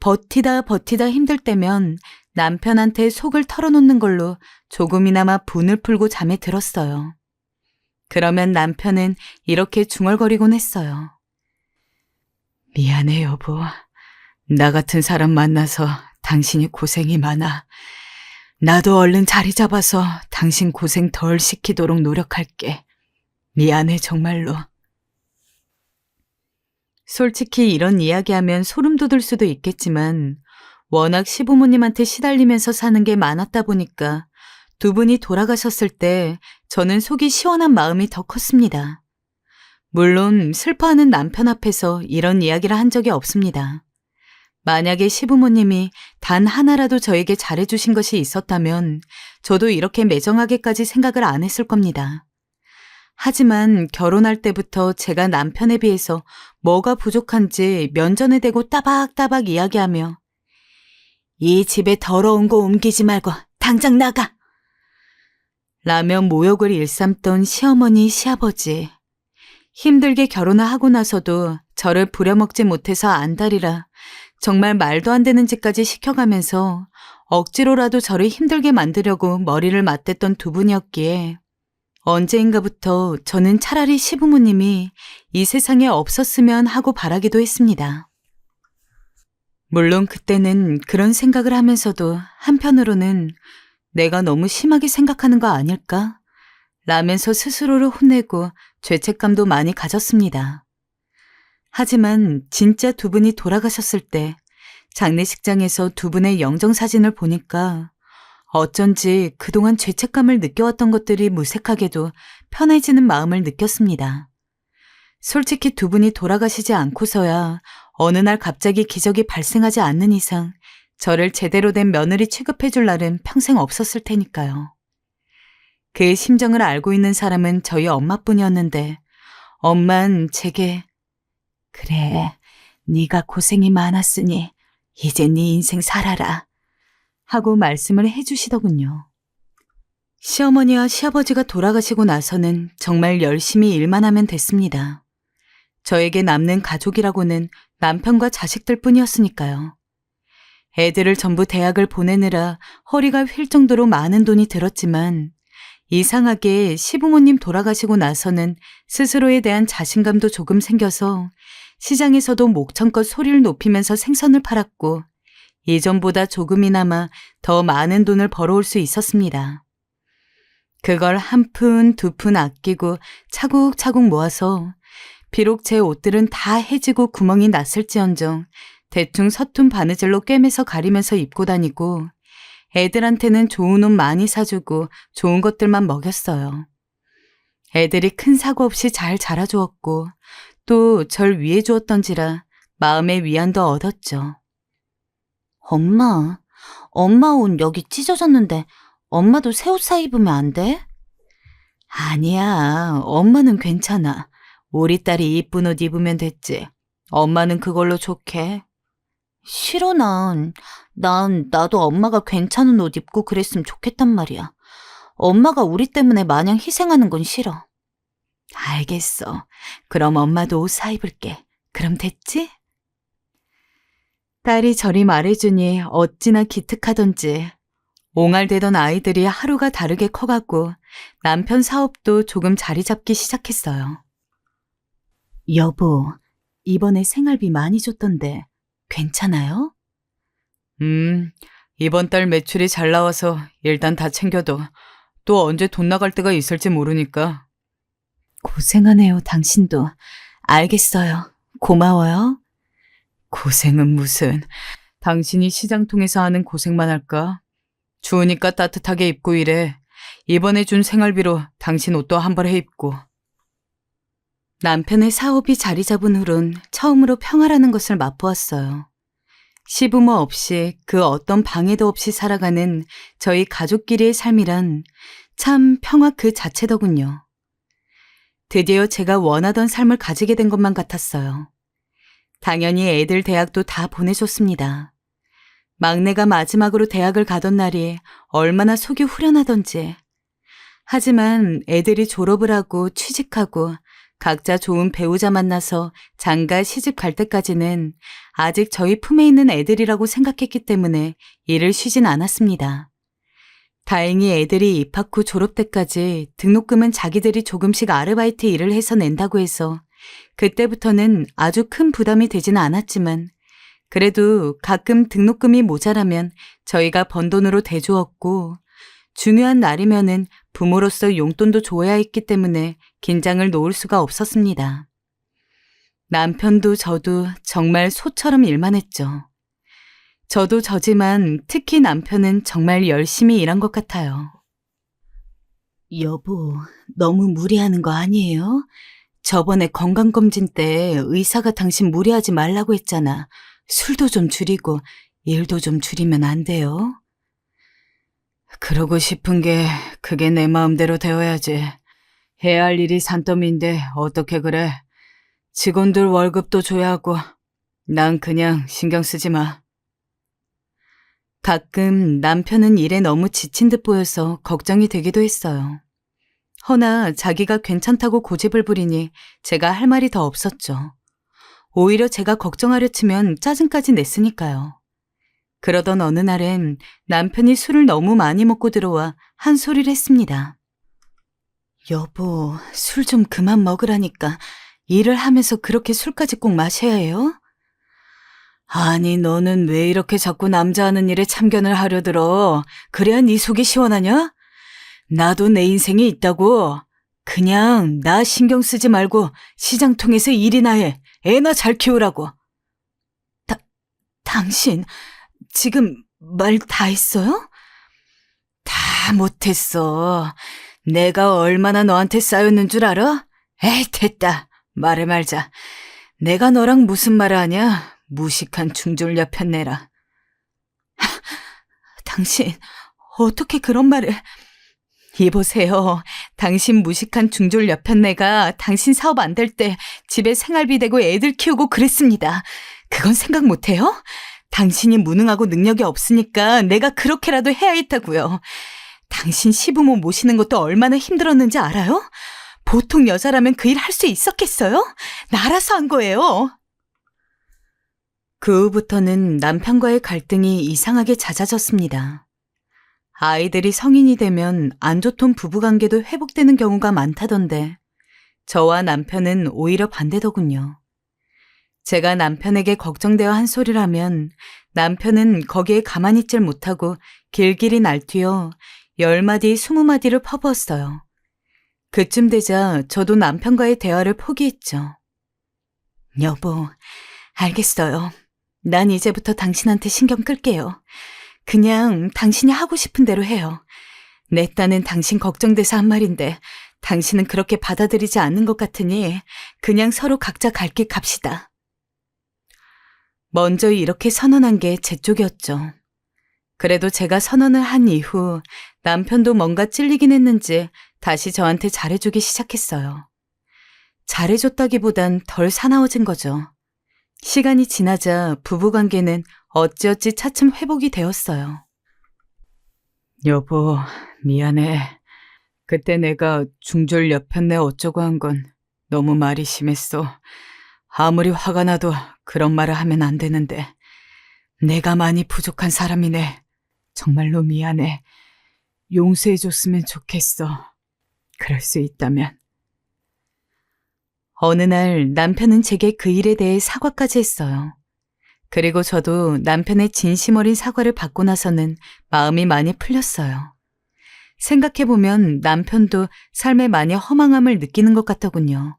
버티다 힘들 때면 남편한테 속을 털어놓는 걸로 조금이나마 분을 풀고 잠에 들었어요. 그러면 남편은 이렇게 중얼거리곤 했어요. 미안해, 여보. 나 같은 사람 만나서 당신이 고생이 많아. 나도 얼른 자리 잡아서 당신 고생 덜 시키도록 노력할게. 미안해, 정말로. 솔직히 이런 이야기하면 소름 돋을 수도 있겠지만 워낙 시부모님한테 시달리면서 사는 게 많았다 보니까 두 분이 돌아가셨을 때 저는 속이 시원한 마음이 더 컸습니다. 물론 슬퍼하는 남편 앞에서 이런 이야기를 한 적이 없습니다. 만약에 시부모님이 단 하나라도 저에게 잘해주신 것이 있었다면 저도 이렇게 매정하게까지 생각을 안 했을 겁니다. 하지만 결혼할 때부터 제가 남편에 비해서 뭐가 부족한지 면전에 대고 따박따박 이야기하며 이 집에 더러운 거 옮기지 말고 당장 나가! 라며 모욕을 일삼던 시어머니, 시아버지. 힘들게 결혼을 하고 나서도 저를 부려먹지 못해서 안달이라 정말 말도 안 되는 짓까지 시켜가면서 억지로라도 저를 힘들게 만들려고 머리를 맞댔던 두 분이었기에 언제인가부터 저는 차라리 시부모님이 이 세상에 없었으면 하고 바라기도 했습니다. 물론 그때는 그런 생각을 하면서도 한편으로는 내가 너무 심하게 생각하는 거 아닐까? 라면서 스스로를 혼내고 죄책감도 많이 가졌습니다. 하지만 진짜 두 분이 돌아가셨을 때 장례식장에서 두 분의 영정사진을 보니까 어쩐지 그동안 죄책감을 느껴왔던 것들이 무색하게도 편해지는 마음을 느꼈습니다. 솔직히 두 분이 돌아가시지 않고서야 어느 날 갑자기 기적이 발생하지 않는 이상 저를 제대로 된 며느리 취급해줄 날은 평생 없었을 테니까요. 그의 심정을 알고 있는 사람은 저희 엄마뿐이었는데 엄만 제게 그래, 네가 고생이 많았으니 이제 네 인생 살아라. 하고 말씀을 해주시더군요. 시어머니와 시아버지가 돌아가시고 나서는 정말 열심히 일만 하면 됐습니다. 저에게 남는 가족이라고는 남편과 자식들 뿐이었으니까요. 애들을 전부 대학을 보내느라 허리가 휠 정도로 많은 돈이 들었지만 이상하게 시부모님 돌아가시고 나서는 스스로에 대한 자신감도 조금 생겨서 시장에서도 목청껏 소리를 높이면서 생선을 팔았고 예전보다 조금이나마 더 많은 돈을 벌어올 수 있었습니다. 그걸 한 푼, 두 푼 아끼고 차곡차곡 모아서 비록 제 옷들은 다 해지고 구멍이 났을지언정 대충 서툰 바느질로 꿰매서 가리면서 입고 다니고 애들한테는 좋은 옷 많이 사주고 좋은 것들만 먹였어요. 애들이 큰 사고 없이 잘 자라주었고 또 절 위해 주었던지라 마음의 위안도 얻었죠. 엄마 옷 여기 찢어졌는데 엄마도 새 옷 사 입으면 안 돼? 아니야, 엄마는 괜찮아. 우리 딸이 이쁜 옷 입으면 됐지. 엄마는 그걸로 좋게. 싫어, 나도 엄마가 괜찮은 옷 입고 그랬으면 좋겠단 말이야. 엄마가 우리 때문에 마냥 희생하는 건 싫어. 알겠어. 그럼 엄마도 옷 사 입을게. 그럼 됐지? 딸이 저리 말해주니 어찌나 기특하던지. 옹알대던 아이들이 하루가 다르게 커가고 남편 사업도 조금 자리 잡기 시작했어요. 여보, 이번에 생활비 많이 줬던데 괜찮아요? 이번 달 매출이 잘 나와서 일단 다 챙겨둬. 또 언제 돈 나갈 때가 있을지 모르니까. 고생하네요, 당신도. 알겠어요. 고마워요. 고생은 무슨. 당신이 시장통에서 하는 고생만 할까? 추우니까 따뜻하게 입고 일해. 이번에 준 생활비로 당신 옷도 한 벌 해 입고. 남편의 사업이 자리 잡은 후론 처음으로 평화라는 것을 맛보았어요. 시부모 없이 그 어떤 방해도 없이 살아가는 저희 가족끼리의 삶이란 참 평화 그 자체더군요. 드디어 제가 원하던 삶을 가지게 된 것만 같았어요. 당연히 애들 대학도 다 보내줬습니다. 막내가 마지막으로 대학을 가던 날이 얼마나 속이 후련하던지. 하지만 애들이 졸업을 하고 취직하고 각자 좋은 배우자 만나서 장가 시집 갈 때까지는 아직 저희 품에 있는 애들이라고 생각했기 때문에 일을 쉬진 않았습니다. 다행히 애들이 입학 후 졸업 때까지 등록금은 자기들이 조금씩 아르바이트 일을 해서 낸다고 해서 그때부터는 아주 큰 부담이 되지는 않았지만 그래도 가끔 등록금이 모자라면 저희가 번 돈으로 대주었고 중요한 날이면은 부모로서 용돈도 줘야 했기 때문에 긴장을 놓을 수가 없었습니다. 남편도 저도 정말 소처럼 일만 했죠. 저도 저지만 특히 남편은 정말 열심히 일한 것 같아요. 여보, 너무 무리하는 거 아니에요? 저번에 건강검진 때 의사가 당신 무리하지 말라고 했잖아. 술도 좀 줄이고 일도 좀 줄이면 안 돼요? 그러고 싶은 게 그게 내 마음대로 되어야지. 해야 할 일이 산더미인데 어떻게 그래? 직원들 월급도 줘야 하고 난 그냥 신경 쓰지 마. 가끔 남편은 일에 너무 지친 듯 보여서 걱정이 되기도 했어요. 허나 자기가 괜찮다고 고집을 부리니 제가 할 말이 더 없었죠. 오히려 제가 걱정하려 치면 짜증까지 냈으니까요. 그러던 어느 날엔 남편이 술을 너무 많이 먹고 들어와 한 소리를 했습니다. 여보, 술 좀 그만 먹으라니까. 일을 하면서 그렇게 술까지 꼭 마셔야 해요? 아니, 너는 왜 이렇게 자꾸 남자 하는 일에 참견을 하려 들어? 그래야 네 속이 시원하냐? 나도 내 인생이 있다고. 그냥 나 신경 쓰지 말고 시장통에서 일이나 해. 애나 잘 키우라고. 당신 지금 말 다 했어요? 다 못했어. 내가 얼마나 너한테 쌓였는 줄 알아? 에이, 됐다. 말해 말자. 내가 너랑 무슨 말을 하냐? 무식한 중졸녀 편내라. 당신 어떻게 그런 말을... 이보세요. 당신 무식한 중졸녀 편내가 당신 사업 안 될 때 집에 생활비 대고 애들 키우고 그랬습니다. 그건 생각 못해요? 당신이 무능하고 능력이 없으니까 내가 그렇게라도 해야 했다고요. 당신 시부모 모시는 것도 얼마나 힘들었는지 알아요? 보통 여자라면 그 일 할 수 있었겠어요? 나라서 한 거예요. 그 후부터는 남편과의 갈등이 이상하게 잦아졌습니다. 아이들이 성인이 되면 안 좋던 부부관계도 회복되는 경우가 많다던데 저와 남편은 오히려 반대더군요. 제가 남편에게 걱정되어 한 소리를 하면 남편은 거기에 가만히 있질 못하고 길길이 날뛰어 10마디, 20마디를 퍼부었어요. 그쯤 되자 저도 남편과의 대화를 포기했죠. 여보, 알겠어요. 난 이제부터 당신한테 신경 끌게요. 그냥 당신이 하고 싶은 대로 해요. 내 딴은 당신 걱정돼서 한 말인데 당신은 그렇게 받아들이지 않는 것 같으니 그냥 서로 각자 갈 길 갑시다. 먼저 이렇게 선언한 게 제 쪽이었죠. 그래도 제가 선언을 한 이후 남편도 뭔가 찔리긴 했는지 다시 저한테 잘해주기 시작했어요. 잘해줬다기보단 덜 사나워진 거죠. 시간이 지나자 부부관계는 어찌어찌 차츰 회복이 되었어요. 여보, 미안해. 그때 내가 중졸 여편네 어쩌고 한 건 너무 말이 심했어. 아무리 화가 나도 그런 말을 하면 안 되는데 내가 많이 부족한 사람이네. 정말로 미안해. 용서해줬으면 좋겠어. 그럴 수 있다면. 어느 날 남편은 제게 그 일에 대해 사과까지 했어요. 그리고 저도 남편의 진심 어린 사과를 받고 나서는 마음이 많이 풀렸어요. 생각해보면 남편도 삶에 많이 허망함을 느끼는 것 같더군요.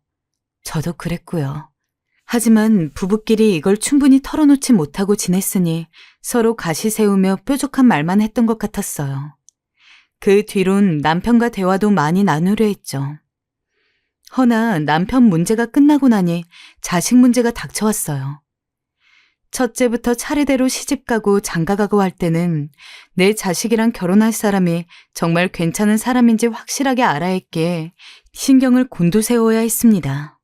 저도 그랬고요. 하지만 부부끼리 이걸 충분히 털어놓지 못하고 지냈으니 서로 가시 세우며 뾰족한 말만 했던 것 같았어요. 그 뒤론 남편과 대화도 많이 나누려 했죠. 허나 남편 문제가 끝나고 나니 자식 문제가 닥쳐왔어요. 첫째부터 차례대로 시집가고 장가가고 할 때는 내 자식이랑 결혼할 사람이 정말 괜찮은 사람인지 확실하게 알아야 했기에 신경을 곤두세워야 했습니다.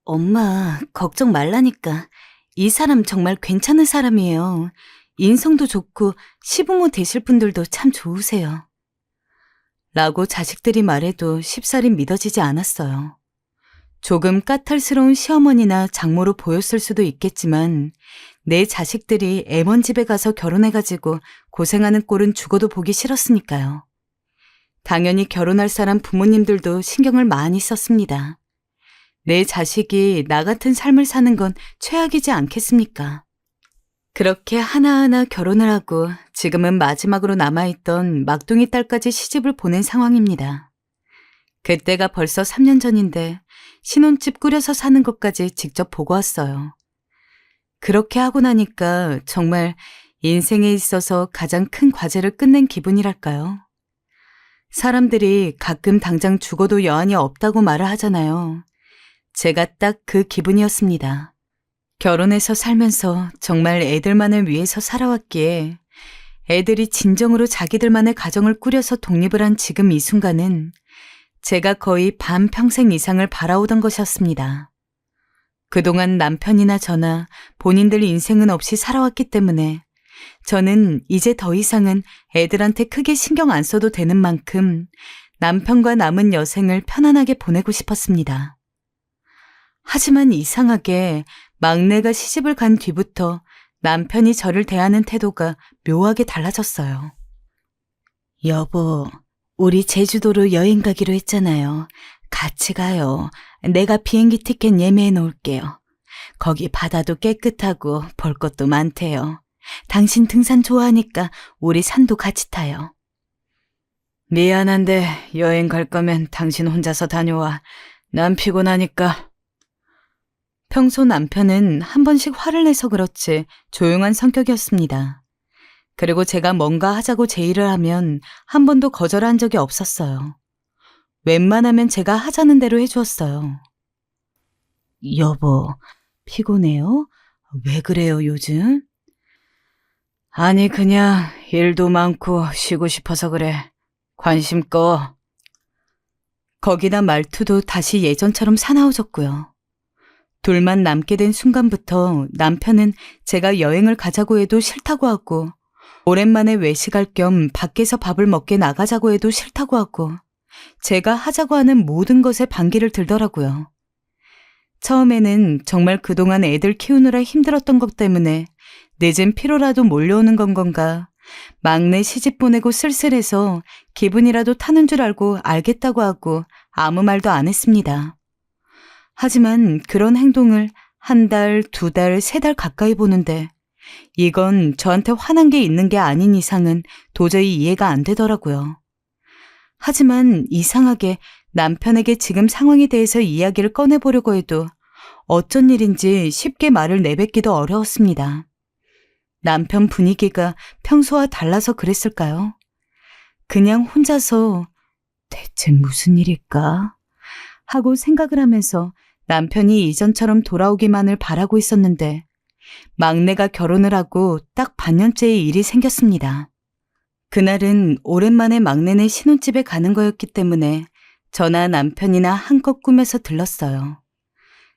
엄마, 걱정 말라니까. 이 사람 정말 괜찮은 사람이에요. 인성도 좋고 시부모 되실 분들도 참 좋으세요. 라고 자식들이 말해도 쉽사리 믿어지지 않았어요. 조금 까탈스러운 시어머니나 장모로 보였을 수도 있겠지만 내 자식들이 애먼 집에 가서 결혼해가지고 고생하는 꼴은 죽어도 보기 싫었으니까요. 당연히 결혼할 사람 부모님들도 신경을 많이 썼습니다. 내 자식이 나 같은 삶을 사는 건 최악이지 않겠습니까? 그렇게 하나하나 결혼을 하고 지금은 마지막으로 남아있던 막둥이 딸까지 시집을 보낸 상황입니다. 그때가 벌써 3년 전인데 신혼집 꾸려서 사는 것까지 직접 보고 왔어요. 그렇게 하고 나니까 정말 인생에 있어서 가장 큰 과제를 끝낸 기분이랄까요? 사람들이 가끔 당장 죽어도 여한이 없다고 말을 하잖아요. 제가 딱 그 기분이었습니다. 결혼해서 살면서 정말 애들만을 위해서 살아왔기에 애들이 진정으로 자기들만의 가정을 꾸려서 독립을 한 지금 이 순간은 제가 거의 반평생 이상을 바라오던 것이었습니다. 그동안 남편이나 저나 본인들 인생은 없이 살아왔기 때문에 저는 이제 더 이상은 애들한테 크게 신경 안 써도 되는 만큼 남편과 남은 여생을 편안하게 보내고 싶었습니다. 하지만 이상하게 막내가 시집을 간 뒤부터 남편이 저를 대하는 태도가 묘하게 달라졌어요. 여보, 우리 제주도로 여행 가기로 했잖아요. 같이 가요. 내가 비행기 티켓 예매해 놓을게요. 거기 바다도 깨끗하고 볼 것도 많대요. 당신 등산 좋아하니까 우리 산도 같이 타요. 미안한데 여행 갈 거면 당신 혼자서 다녀와. 난 피곤하니까. 평소 남편은 한 번씩 화를 내서 그렇지 조용한 성격이었습니다. 그리고 제가 뭔가 하자고 제의를 하면 한 번도 거절한 적이 없었어요. 웬만하면 제가 하자는 대로 해주었어요. 여보, 피곤해요? 왜 그래요, 요즘? 아니, 그냥 일도 많고 쉬고 싶어서 그래. 관심 꺼. 거기다 말투도 다시 예전처럼 사나워졌고요. 둘만 남게 된 순간부터 남편은 제가 여행을 가자고 해도 싫다고 하고, 오랜만에 외식할 겸 밖에서 밥을 먹게 나가자고 해도 싫다고 하고, 제가 하자고 하는 모든 것에 반기를 들더라고요. 처음에는 정말 그동안 애들 키우느라 힘들었던 것 때문에 늦은 피로라도 몰려오는 건 건가, 막내 시집 보내고 쓸쓸해서 기분이라도 타는 줄 알고 알겠다고 하고 아무 말도 안 했습니다. 하지만 그런 행동을 한 달, 두 달, 세 달 가까이 보는데 이건 저한테 화난 게 있는 게 아닌 이상은 도저히 이해가 안 되더라고요. 하지만 이상하게 남편에게 지금 상황에 대해서 이야기를 꺼내보려고 해도 어쩐 일인지 쉽게 말을 내뱉기도 어려웠습니다. 남편 분위기가 평소와 달라서 그랬을까요? 그냥 혼자서 대체 무슨 일일까? 하고 생각을 하면서 남편이 이전처럼 돌아오기만을 바라고 있었는데 막내가 결혼을 하고 딱 반년째의 일이 생겼습니다. 그날은 오랜만에 막내네 신혼집에 가는 거였기 때문에 저나 남편이나 한껏 꾸며서 들렀어요.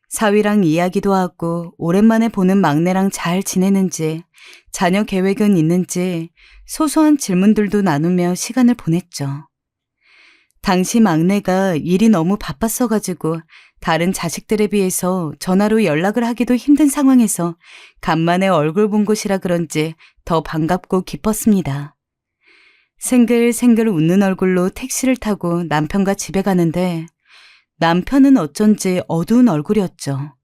사위랑 이야기도 하고 오랜만에 보는 막내랑 잘 지내는지, 자녀 계획은 있는지 소소한 질문들도 나누며 시간을 보냈죠. 당시 막내가 일이 너무 바빴어가지고 다른 자식들에 비해서 전화로 연락을 하기도 힘든 상황에서 간만에 얼굴 본 곳이라 그런지 더 반갑고 기뻤습니다. 생글생글 웃는 얼굴로 택시를 타고 남편과 집에 가는데 남편은 어쩐지 어두운 얼굴이었죠.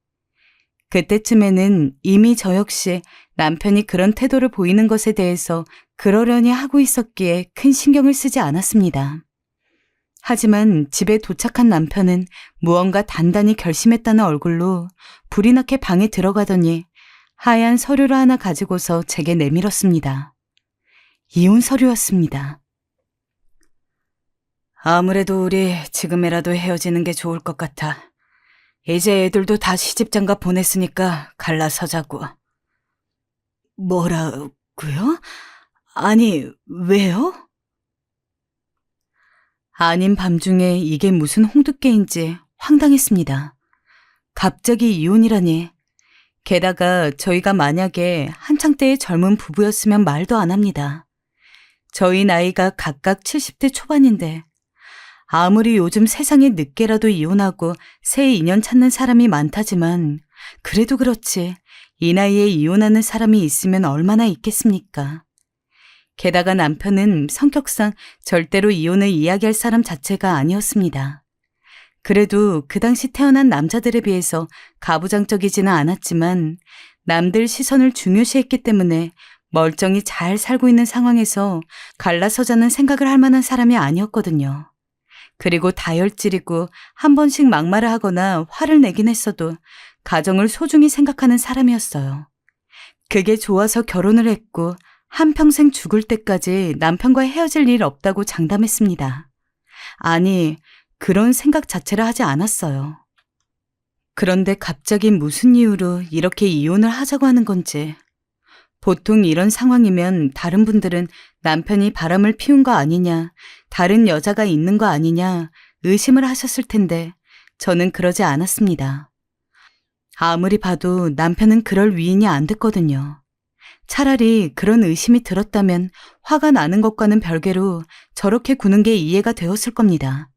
그때쯤에는 이미 저 역시 남편이 그런 태도를 보이는 것에 대해서 그러려니 하고 있었기에 큰 신경을 쓰지 않았습니다. 하지만 집에 도착한 남편은 무언가 단단히 결심했다는 얼굴로 불이 나게 방에 들어가더니 하얀 서류를 하나 가지고서 제게 내밀었습니다. 이혼 서류였습니다. 아무래도 우리 지금이라도 헤어지는 게 좋을 것 같아. 이제 애들도 다 시집장가 보냈으니까 갈라서자고. 뭐라고요? 아니, 왜요? 아닌 밤중에 이게 무슨 홍두깨인지 황당했습니다. 갑자기 이혼이라니. 게다가 저희가 만약에 한창 때의 젊은 부부였으면 말도 안 합니다. 저희 나이가 각각 70대 초반인데 아무리 요즘 세상에 늦게라도 이혼하고 새 인연 찾는 사람이 많다지만 그래도 그렇지 이 나이에 이혼하는 사람이 있으면 얼마나 있겠습니까? 게다가 남편은 성격상 절대로 이혼을 이야기할 사람 자체가 아니었습니다. 그래도 그 당시 태어난 남자들에 비해서 가부장적이지는 않았지만 남들 시선을 중요시했기 때문에 멀쩡히 잘 살고 있는 상황에서 갈라서자는 생각을 할 만한 사람이 아니었거든요. 그리고 다혈질이고 한 번씩 막말을 하거나 화를 내긴 했어도 가정을 소중히 생각하는 사람이었어요. 그게 좋아서 결혼을 했고 한평생 죽을 때까지 남편과 헤어질 일 없다고 장담했습니다. 아니, 그런 생각 자체를 하지 않았어요. 그런데 갑자기 무슨 이유로 이렇게 이혼을 하자고 하는 건지. 보통 이런 상황이면 다른 분들은 남편이 바람을 피운 거 아니냐, 다른 여자가 있는 거 아니냐 의심을 하셨을 텐데 저는 그러지 않았습니다. 아무리 봐도 남편은 그럴 위인이 안 됐거든요. 차라리 그런 의심이 들었다면 화가 나는 것과는 별개로 저렇게 구는 게 이해가 되었을 겁니다.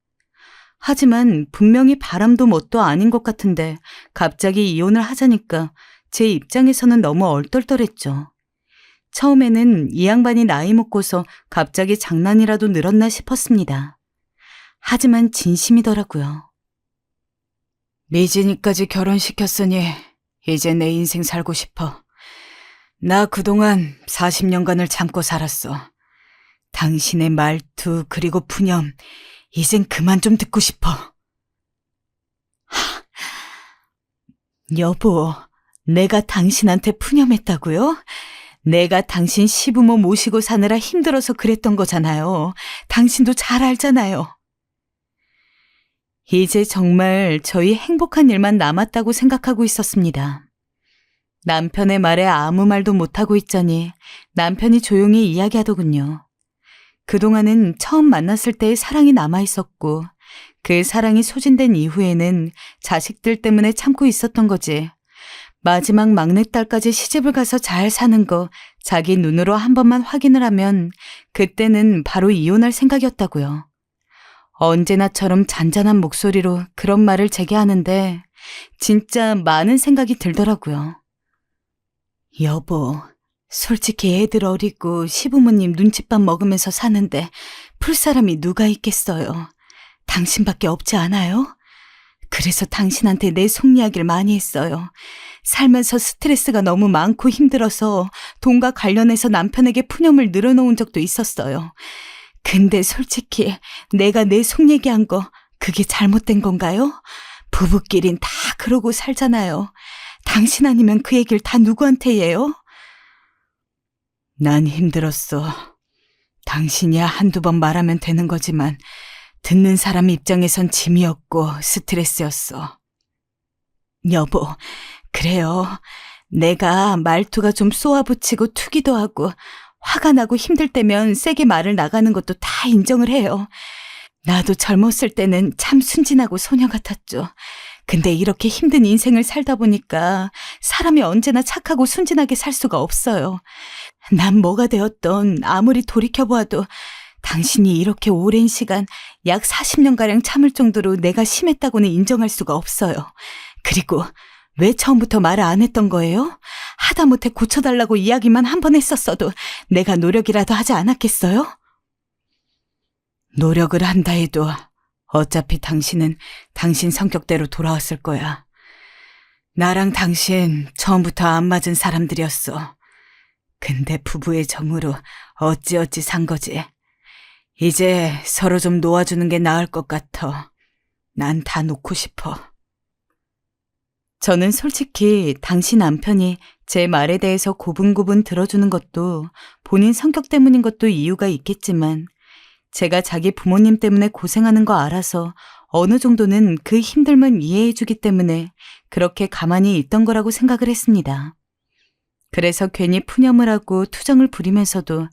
하지만 분명히 바람도 뭣도 아닌 것 같은데 갑자기 이혼을 하자니까 제 입장에서는 너무 얼떨떨했죠. 처음에는 이 양반이 나이 먹고서 갑자기 장난이라도 늘었나 싶었습니다. 하지만 진심이더라고요. 미진이까지 결혼시켰으니 이제 내 인생 살고 싶어. 나 그동안 40년간을 참고 살았어. 당신의 말투 그리고 푸념 이젠 그만 좀 듣고 싶어. 여보, 내가 당신한테 푸념했다고요? 내가 당신 시부모 모시고 사느라 힘들어서 그랬던 거잖아요. 당신도 잘 알잖아요. 이제 정말 저희 행복한 일만 남았다고 생각하고 있었습니다. 남편의 말에 아무 말도 못하고 있자니 남편이 조용히 이야기하더군요. 그동안은 처음 만났을 때의 사랑이 남아있었고 그 사랑이 소진된 이후에는 자식들 때문에 참고 있었던 거지. 마지막 막내딸까지 시집을 가서 잘 사는 거 자기 눈으로 한 번만 확인을 하면 그때는 바로 이혼할 생각이었다고요. 언제나처럼 잔잔한 목소리로 그런 말을 제게 하는데 진짜 많은 생각이 들더라고요. 여보, 솔직히 애들 어리고 시부모님 눈칫밥 먹으면서 사는데 풀 사람이 누가 있겠어요. 당신밖에 없지 않아요? 그래서 당신한테 내 속 이야기를 많이 했어요. 살면서 스트레스가 너무 많고 힘들어서 돈과 관련해서 남편에게 푸념을 늘어놓은 적도 있었어요. 근데 솔직히 내가 내 속 얘기한 거 그게 잘못된 건가요? 부부끼린 다 그러고 살잖아요. 당신 아니면 그 얘기를 다 누구한테 해요? 난 힘들었어. 당신이야 한두 번 말하면 되는 거지만 듣는 사람 입장에선 짐이었고 스트레스였어. 여보, 그래요. 내가 말투가 좀 쏘아붙이고 투기도 하고 화가 나고 힘들 때면 세게 말을 나가는 것도 다 인정을 해요. 나도 젊었을 때는 참 순진하고 소녀 같았죠. 근데 이렇게 힘든 인생을 살다 보니까 사람이 언제나 착하고 순진하게 살 수가 없어요. 난 뭐가 되었던 아무리 돌이켜보아도 당신이 이렇게 오랜 시간 약 40년가량 참을 정도로 내가 심했다고는 인정할 수가 없어요. 그리고 왜 처음부터 말을 안 했던 거예요? 하다못해 고쳐달라고 이야기만 한 번 했었어도 내가 노력이라도 하지 않았겠어요? 노력을 한다 해도 어차피 당신은 당신 성격대로 돌아왔을 거야. 나랑 당신 처음부터 안 맞은 사람들이었어. 근데 부부의 정으로 어찌어찌 산 거지. 이제 서로 좀 놓아주는 게 나을 것 같아. 난 다 놓고 싶어. 저는 솔직히 당신 남편이 제 말에 대해서 고분고분 들어주는 것도 본인 성격 때문인 것도 이유가 있겠지만 제가 자기 부모님 때문에 고생하는 거 알아서 어느 정도는 그 힘듦을 이해해주기 때문에 그렇게 가만히 있던 거라고 생각을 했습니다. 그래서 괜히 푸념을 하고 투정을 부리면서도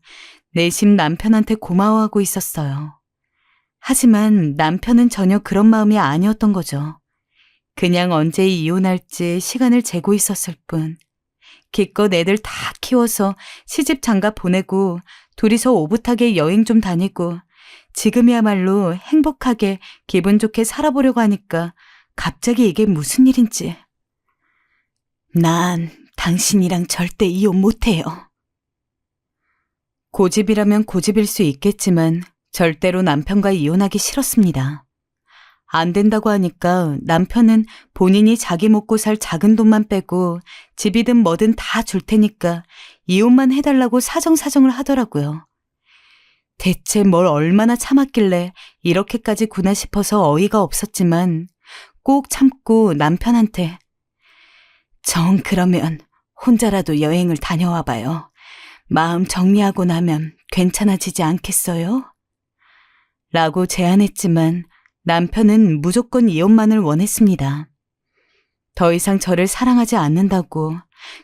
내심 남편한테 고마워하고 있었어요. 하지만 남편은 전혀 그런 마음이 아니었던 거죠. 그냥 언제 이혼할지 시간을 재고 있었을 뿐. 기껏 애들 다 키워서 시집 장가 보내고 둘이서 오붓하게 여행 좀 다니고 지금이야말로 행복하게 기분 좋게 살아보려고 하니까 갑자기 이게 무슨 일인지. 난 당신이랑 절대 이혼 못해요. 고집이라면 고집일 수 있겠지만 절대로 남편과 이혼하기 싫었습니다. 안 된다고 하니까 남편은 본인이 자기 먹고 살 작은 돈만 빼고 집이든 뭐든 다 줄 테니까 이혼만 해달라고 사정사정을 하더라고요. 대체 뭘 얼마나 참았길래 이렇게까지 구나 싶어서 어이가 없었지만 꼭 참고 남편한테 정 그러면 혼자라도 여행을 다녀와 봐요. 마음 정리하고 나면 괜찮아지지 않겠어요? 라고 제안했지만 남편은 무조건 이혼만을 원했습니다. 더 이상 저를 사랑하지 않는다고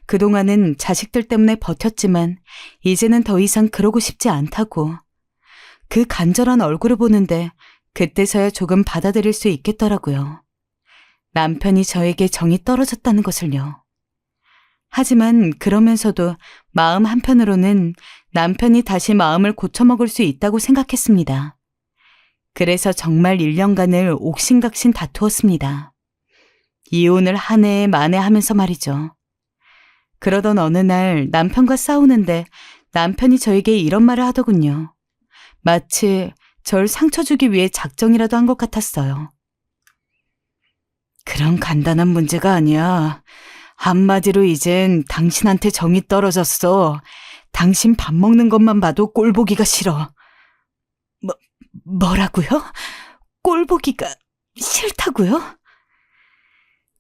그동안은 자식들 때문에 버텼지만 이제는 더 이상 그러고 싶지 않다고 그 간절한 얼굴을 보는데 그때서야 조금 받아들일 수 있겠더라고요. 남편이 저에게 정이 떨어졌다는 것을요. 하지만 그러면서도 마음 한편으로는 남편이 다시 마음을 고쳐먹을 수 있다고 생각했습니다. 그래서 정말 1년간을 옥신각신 다투었습니다. 이혼을 한 해에 만에 하면서 말이죠. 그러던 어느 날 남편과 싸우는데 남편이 저에게 이런 말을 하더군요. 마치 절 상처 주기 위해 작정이라도 한 것 같았어요. 그런 간단한 문제가 아니야. 한마디로 이젠 당신한테 정이 떨어졌어. 당신 밥 먹는 것만 봐도 꼴 보기가 싫어. 뭐라고요? 꼴 보기가 싫다고요?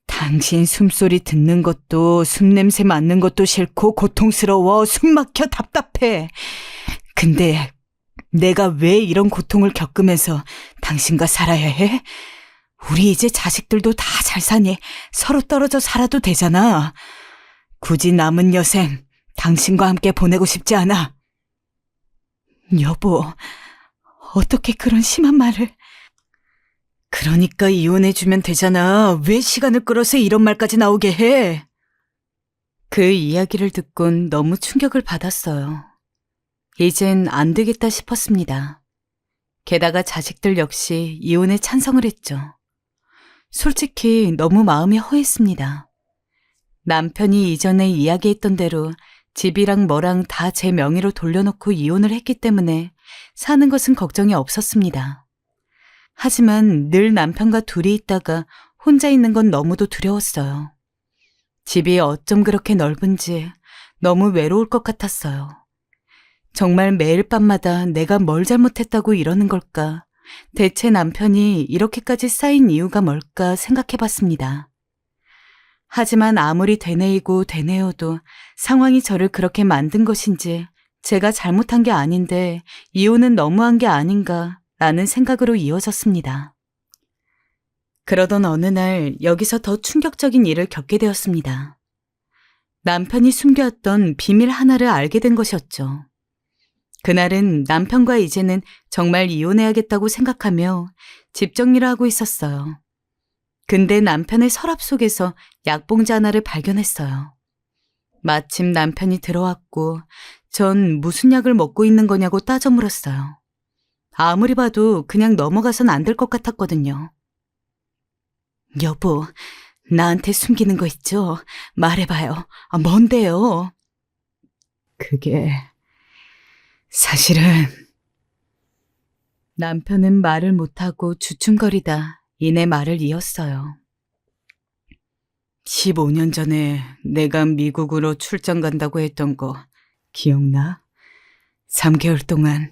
당신 숨소리 듣는 것도 숨냄새 맡는 것도 싫고 고통스러워. 숨 막혀 답답해. 근데 내가 왜 이런 고통을 겪으면서 당신과 살아야 해? 우리 이제 자식들도 다 잘 사니 서로 떨어져 살아도 되잖아. 굳이 남은 여생 당신과 함께 보내고 싶지 않아. 여보, 어떻게 그런 심한 말을... 그러니까 이혼해주면 되잖아. 왜 시간을 끌어서 이런 말까지 나오게 해? 그 이야기를 듣곤 너무 충격을 받았어요. 이젠 안 되겠다 싶었습니다. 게다가 자식들 역시 이혼에 찬성을 했죠. 솔직히 너무 마음이 허했습니다. 남편이 이전에 이야기했던 대로 집이랑 뭐랑 다 제 명의로 돌려놓고 이혼을 했기 때문에 사는 것은 걱정이 없었습니다. 하지만 늘 남편과 둘이 있다가 혼자 있는 건 너무도 두려웠어요. 집이 어쩜 그렇게 넓은지 너무 외로울 것 같았어요. 정말 매일 밤마다 내가 뭘 잘못했다고 이러는 걸까? 대체 남편이 이렇게까지 쌓인 이유가 뭘까 생각해 봤습니다. 하지만 아무리 되뇌이고 되뇌어도 상황이 저를 그렇게 만든 것인지 제가 잘못한 게 아닌데 이혼은 너무한 게 아닌가 라는 생각으로 이어졌습니다. 그러던 어느 날 여기서 더 충격적인 일을 겪게 되었습니다. 남편이 숨겨왔던 비밀 하나를 알게 된 것이었죠. 그날은 남편과 이제는 정말 이혼해야겠다고 생각하며 집 정리를 하고 있었어요. 근데 남편의 서랍 속에서 약봉지 하나를 발견했어요. 마침 남편이 들어왔고 전 무슨 약을 먹고 있는 거냐고 따져 물었어요. 아무리 봐도 그냥 넘어가선 안 될 것 같았거든요. 여보, 나한테 숨기는 거 있죠? 말해봐요. 뭔데요? 그게 사실은 남편은 말을 못하고 주춤거리다 이내 말을 이었어요. 15년 전에 내가 미국으로 출장 간다고 했던 거 기억나? 3개월 동안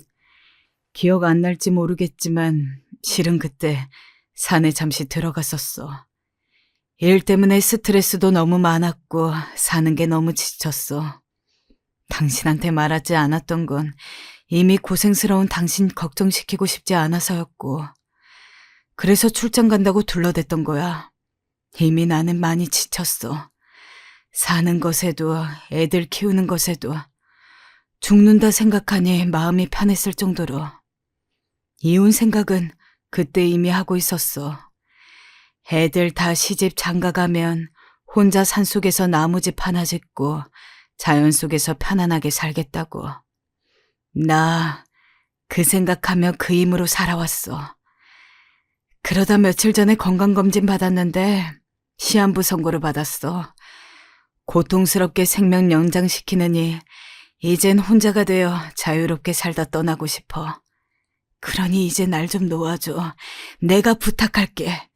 기억 안 날지 모르겠지만 실은 그때 산에 잠시 들어갔었어. 일 때문에 스트레스도 너무 많았고 사는 게 너무 지쳤어. 당신한테 말하지 않았던 건 이미 고생스러운 당신 걱정시키고 싶지 않아서였고 그래서 출장 간다고 둘러댔던 거야. 이미 나는 많이 지쳤어. 사는 것에도 애들 키우는 것에도 죽는다 생각하니 마음이 편했을 정도로 이혼 생각은 그때 이미 하고 있었어. 애들 다 시집 장가가면 혼자 산속에서 나무집 하나 짓고 자연 속에서 편안하게 살겠다고. 나 그 생각하며 그 힘으로 살아왔어. 그러다 며칠 전에 건강검진 받았는데 시한부 선고를 받았어. 고통스럽게 생명 연장시키느니 이젠 혼자가 되어 자유롭게 살다 떠나고 싶어. 그러니 이제 날 좀 놓아줘. 내가 부탁할게.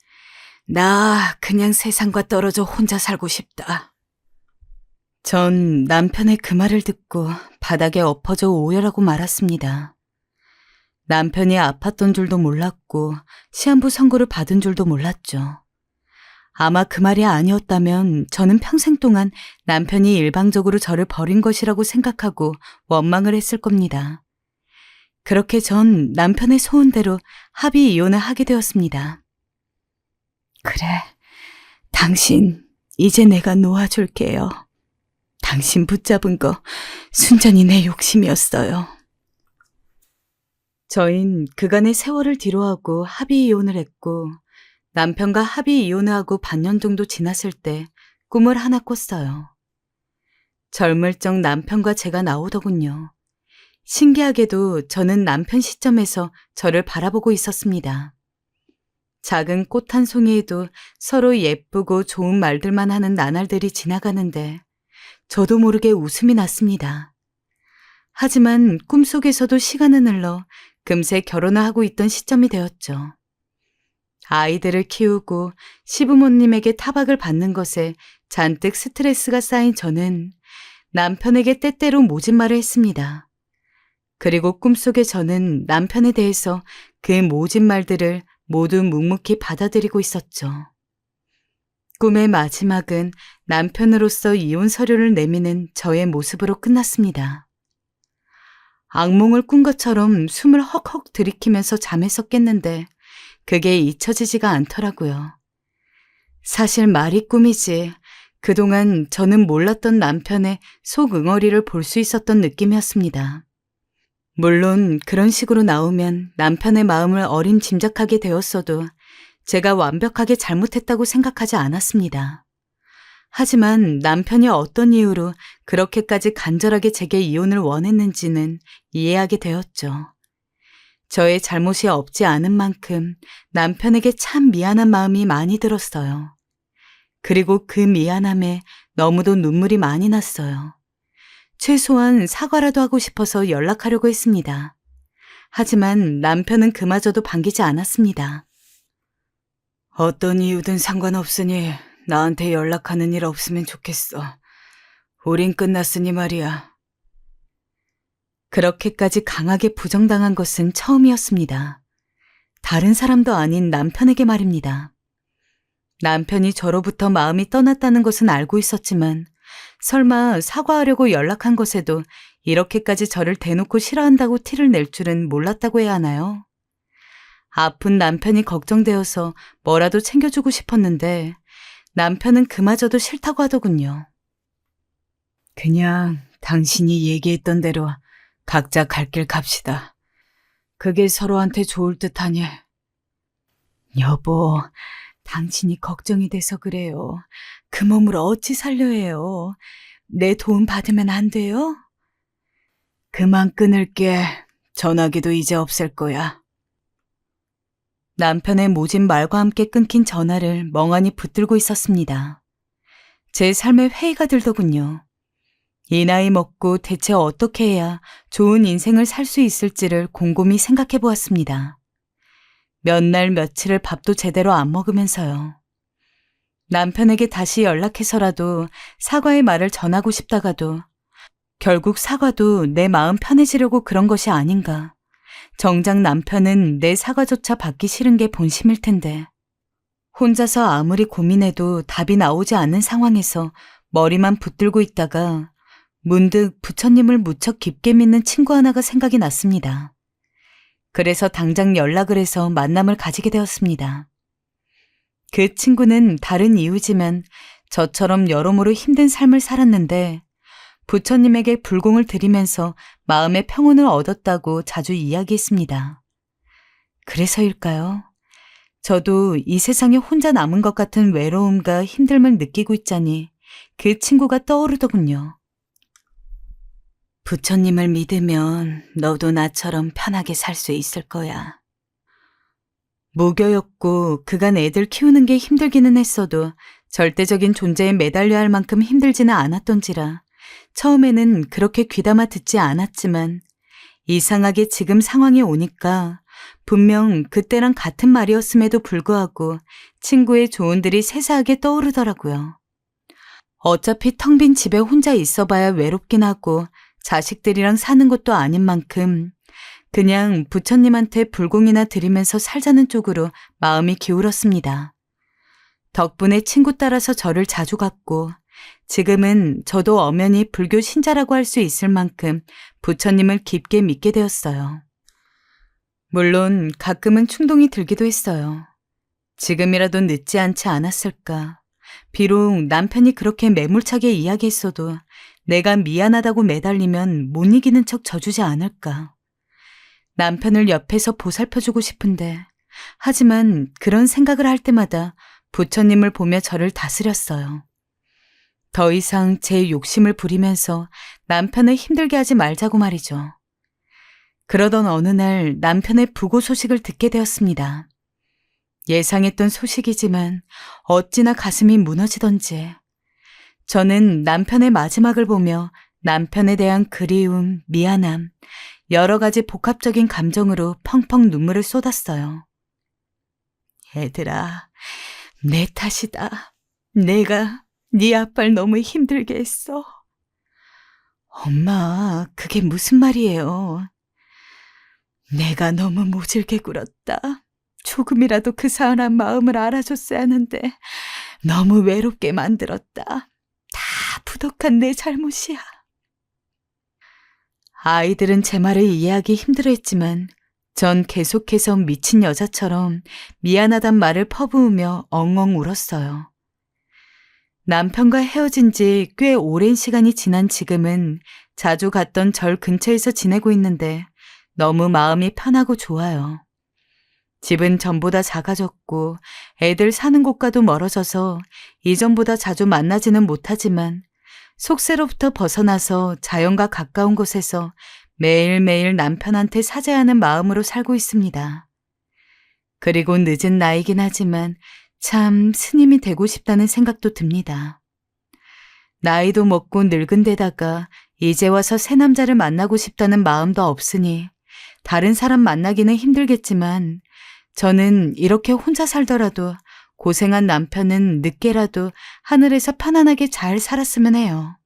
나 그냥 세상과 떨어져 혼자 살고 싶다. 전 남편의 그 말을 듣고 바닥에 엎어져 오열하고 말았습니다. 남편이 아팠던 줄도 몰랐고 시한부 선고를 받은 줄도 몰랐죠. 아마 그 말이 아니었다면 저는 평생 동안 남편이 일방적으로 저를 버린 것이라고 생각하고 원망을 했을 겁니다. 그렇게 전 남편의 소원대로 합의 이혼을 하게 되었습니다. 그래, 당신 이제 내가 놓아줄게요. 당신 붙잡은 거 순전히 내 욕심이었어요. 저흰 그간의 세월을 뒤로하고 합의 이혼을 했고 남편과 합의 이혼을 하고 반년 정도 지났을 때 꿈을 하나 꿨어요. 젊을 적 남편과 제가 나오더군요. 신기하게도 저는 남편 시점에서 저를 바라보고 있었습니다. 작은 꽃 한 송이에도 서로 예쁘고 좋은 말들만 하는 나날들이 지나가는데 저도 모르게 웃음이 났습니다. 하지만 꿈속에서도 시간은 흘러 금세 결혼을 하고 있던 시점이 되었죠. 아이들을 키우고 시부모님에게 타박을 받는 것에 잔뜩 스트레스가 쌓인 저는 남편에게 때때로 모진 말을 했습니다. 그리고 꿈속에 저는 남편에 대해서 그 모진 말들을 모두 묵묵히 받아들이고 있었죠. 꿈의 마지막은 남편으로서 이혼 서류를 내미는 저의 모습으로 끝났습니다. 악몽을 꾼 것처럼 숨을 헉헉 들이키면서 잠에서 깼는데 그게 잊혀지지가 않더라고요. 사실 말이 꿈이지 그동안 저는 몰랐던 남편의 속응어리를 볼 수 있었던 느낌이었습니다. 물론 그런 식으로 나오면 남편의 마음을 어림짐작하게 되었어도 제가 완벽하게 잘못했다고 생각하지 않았습니다. 하지만 남편이 어떤 이유로 그렇게까지 간절하게 제게 이혼을 원했는지는 이해하게 되었죠. 저의 잘못이 없지 않은 만큼 남편에게 참 미안한 마음이 많이 들었어요. 그리고 그 미안함에 너무도 눈물이 많이 났어요. 최소한 사과라도 하고 싶어서 연락하려고 했습니다. 하지만 남편은 그마저도 반기지 않았습니다. 어떤 이유든 상관없으니 나한테 연락하는 일 없으면 좋겠어. 우린 끝났으니 말이야. 그렇게까지 강하게 부정당한 것은 처음이었습니다. 다른 사람도 아닌 남편에게 말입니다. 남편이 저로부터 마음이 떠났다는 것은 알고 있었지만 설마 사과하려고 연락한 것에도 이렇게까지 저를 대놓고 싫어한다고 티를 낼 줄은 몰랐다고 해야 하나요? 아픈 남편이 걱정되어서 뭐라도 챙겨주고 싶었는데 남편은 그마저도 싫다고 하더군요. 그냥 당신이 얘기했던 대로 각자 갈 길 갑시다. 그게 서로한테 좋을 듯하니. 여보, 당신이 걱정이 돼서 그래요. 그 몸을 어찌 살려 해요. 내 도움 받으면 안 돼요? 그만 끊을게. 전화기도 이제 없앨 거야. 남편의 모진 말과 함께 끊긴 전화를 멍하니 붙들고 있었습니다. 제 삶에 회의가 들더군요. 이 나이 먹고 대체 어떻게 해야 좋은 인생을 살 수 있을지를 곰곰이 생각해 보았습니다. 몇 날 며칠을 밥도 제대로 안 먹으면서요. 남편에게 다시 연락해서라도 사과의 말을 전하고 싶다가도 결국 사과도 내 마음 편해지려고 그런 것이 아닌가. 정작 남편은 내 사과조차 받기 싫은 게 본심일 텐데. 혼자서 아무리 고민해도 답이 나오지 않는 상황에서 머리만 붙들고 있다가 문득 부처님을 무척 깊게 믿는 친구 하나가 생각이 났습니다. 그래서 당장 연락을 해서 만남을 가지게 되었습니다. 그 친구는 다른 이유지만 저처럼 여러모로 힘든 삶을 살았는데 부처님에게 불공을 드리면서 마음의 평온을 얻었다고 자주 이야기했습니다. 그래서일까요? 저도 이 세상에 혼자 남은 것 같은 외로움과 힘듦을 느끼고 있자니 그 친구가 떠오르더군요. 부처님을 믿으면 너도 나처럼 편하게 살 수 있을 거야. 무교였고 그간 애들 키우는 게 힘들기는 했어도 절대적인 존재에 매달려야 할 만큼 힘들지는 않았던지라 처음에는 그렇게 귀담아 듣지 않았지만 이상하게 지금 상황이 오니까 분명 그때랑 같은 말이었음에도 불구하고 친구의 조언들이 세세하게 떠오르더라고요. 어차피 텅 빈 집에 혼자 있어봐야 외롭긴 하고 자식들이랑 사는 것도 아닌 만큼 그냥 부처님한테 불공이나 드리면서 살자는 쪽으로 마음이 기울었습니다. 덕분에 친구 따라서 절을 자주 갔고 지금은 저도 엄연히 불교 신자라고 할 수 있을 만큼 부처님을 깊게 믿게 되었어요. 물론 가끔은 충동이 들기도 했어요. 지금이라도 늦지 않지 않았을까. 비록 남편이 그렇게 매몰차게 이야기했어도 내가 미안하다고 매달리면 못 이기는 척 져주지 않을까. 남편을 옆에서 보살펴주고 싶은데 하지만 그런 생각을 할 때마다 부처님을 보며 저를 다스렸어요. 더 이상 제 욕심을 부리면서 남편을 힘들게 하지 말자고 말이죠. 그러던 어느 날 남편의 부고 소식을 듣게 되었습니다. 예상했던 소식이지만 어찌나 가슴이 무너지던지. 저는 남편의 마지막을 보며 남편에 대한 그리움, 미안함, 여러 가지 복합적인 감정으로 펑펑 눈물을 쏟았어요. 얘들아, 내 탓이다. 내가 네 아빠를 너무 힘들게 했어. 엄마, 그게 무슨 말이에요? 내가 너무 모질게 굴었다. 조금이라도 그 사람 마음을 알아줬어야 하는데 너무 외롭게 만들었다. 다 부족한 내 잘못이야. 아이들은 제 말을 이해하기 힘들어했지만 전 계속해서 미친 여자처럼 미안하단 말을 퍼부으며 엉엉 울었어요. 남편과 헤어진 지 꽤 오랜 시간이 지난 지금은 자주 갔던 절 근처에서 지내고 있는데 너무 마음이 편하고 좋아요. 집은 전보다 작아졌고 애들 사는 곳과도 멀어져서 이전보다 자주 만나지는 못하지만 속세로부터 벗어나서 자연과 가까운 곳에서 매일매일 남편한테 사죄하는 마음으로 살고 있습니다. 그리고 늦은 나이긴 하지만 참 스님이 되고 싶다는 생각도 듭니다. 나이도 먹고 늙은 데다가 이제 와서 새 남자를 만나고 싶다는 마음도 없으니 다른 사람 만나기는 힘들겠지만 저는 이렇게 혼자 살더라도 고생한 남편은 늦게라도 하늘에서 편안하게 잘 살았으면 해요.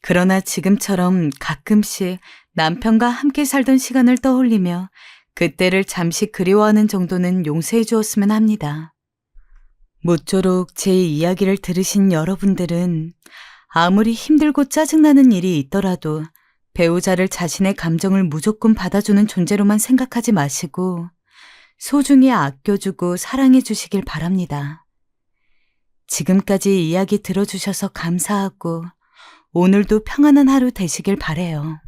그러나 지금처럼 가끔씩 남편과 함께 살던 시간을 떠올리며 그때를 잠시 그리워하는 정도는 용서해 주었으면 합니다. 모쪼록 제 이야기를 들으신 여러분들은 아무리 힘들고 짜증나는 일이 있더라도 배우자를 자신의 감정을 무조건 받아주는 존재로만 생각하지 마시고 소중히 아껴주고 사랑해 주시길 바랍니다. 지금까지 이야기 들어주셔서 감사하고 오늘도 평안한 하루 되시길 바래요.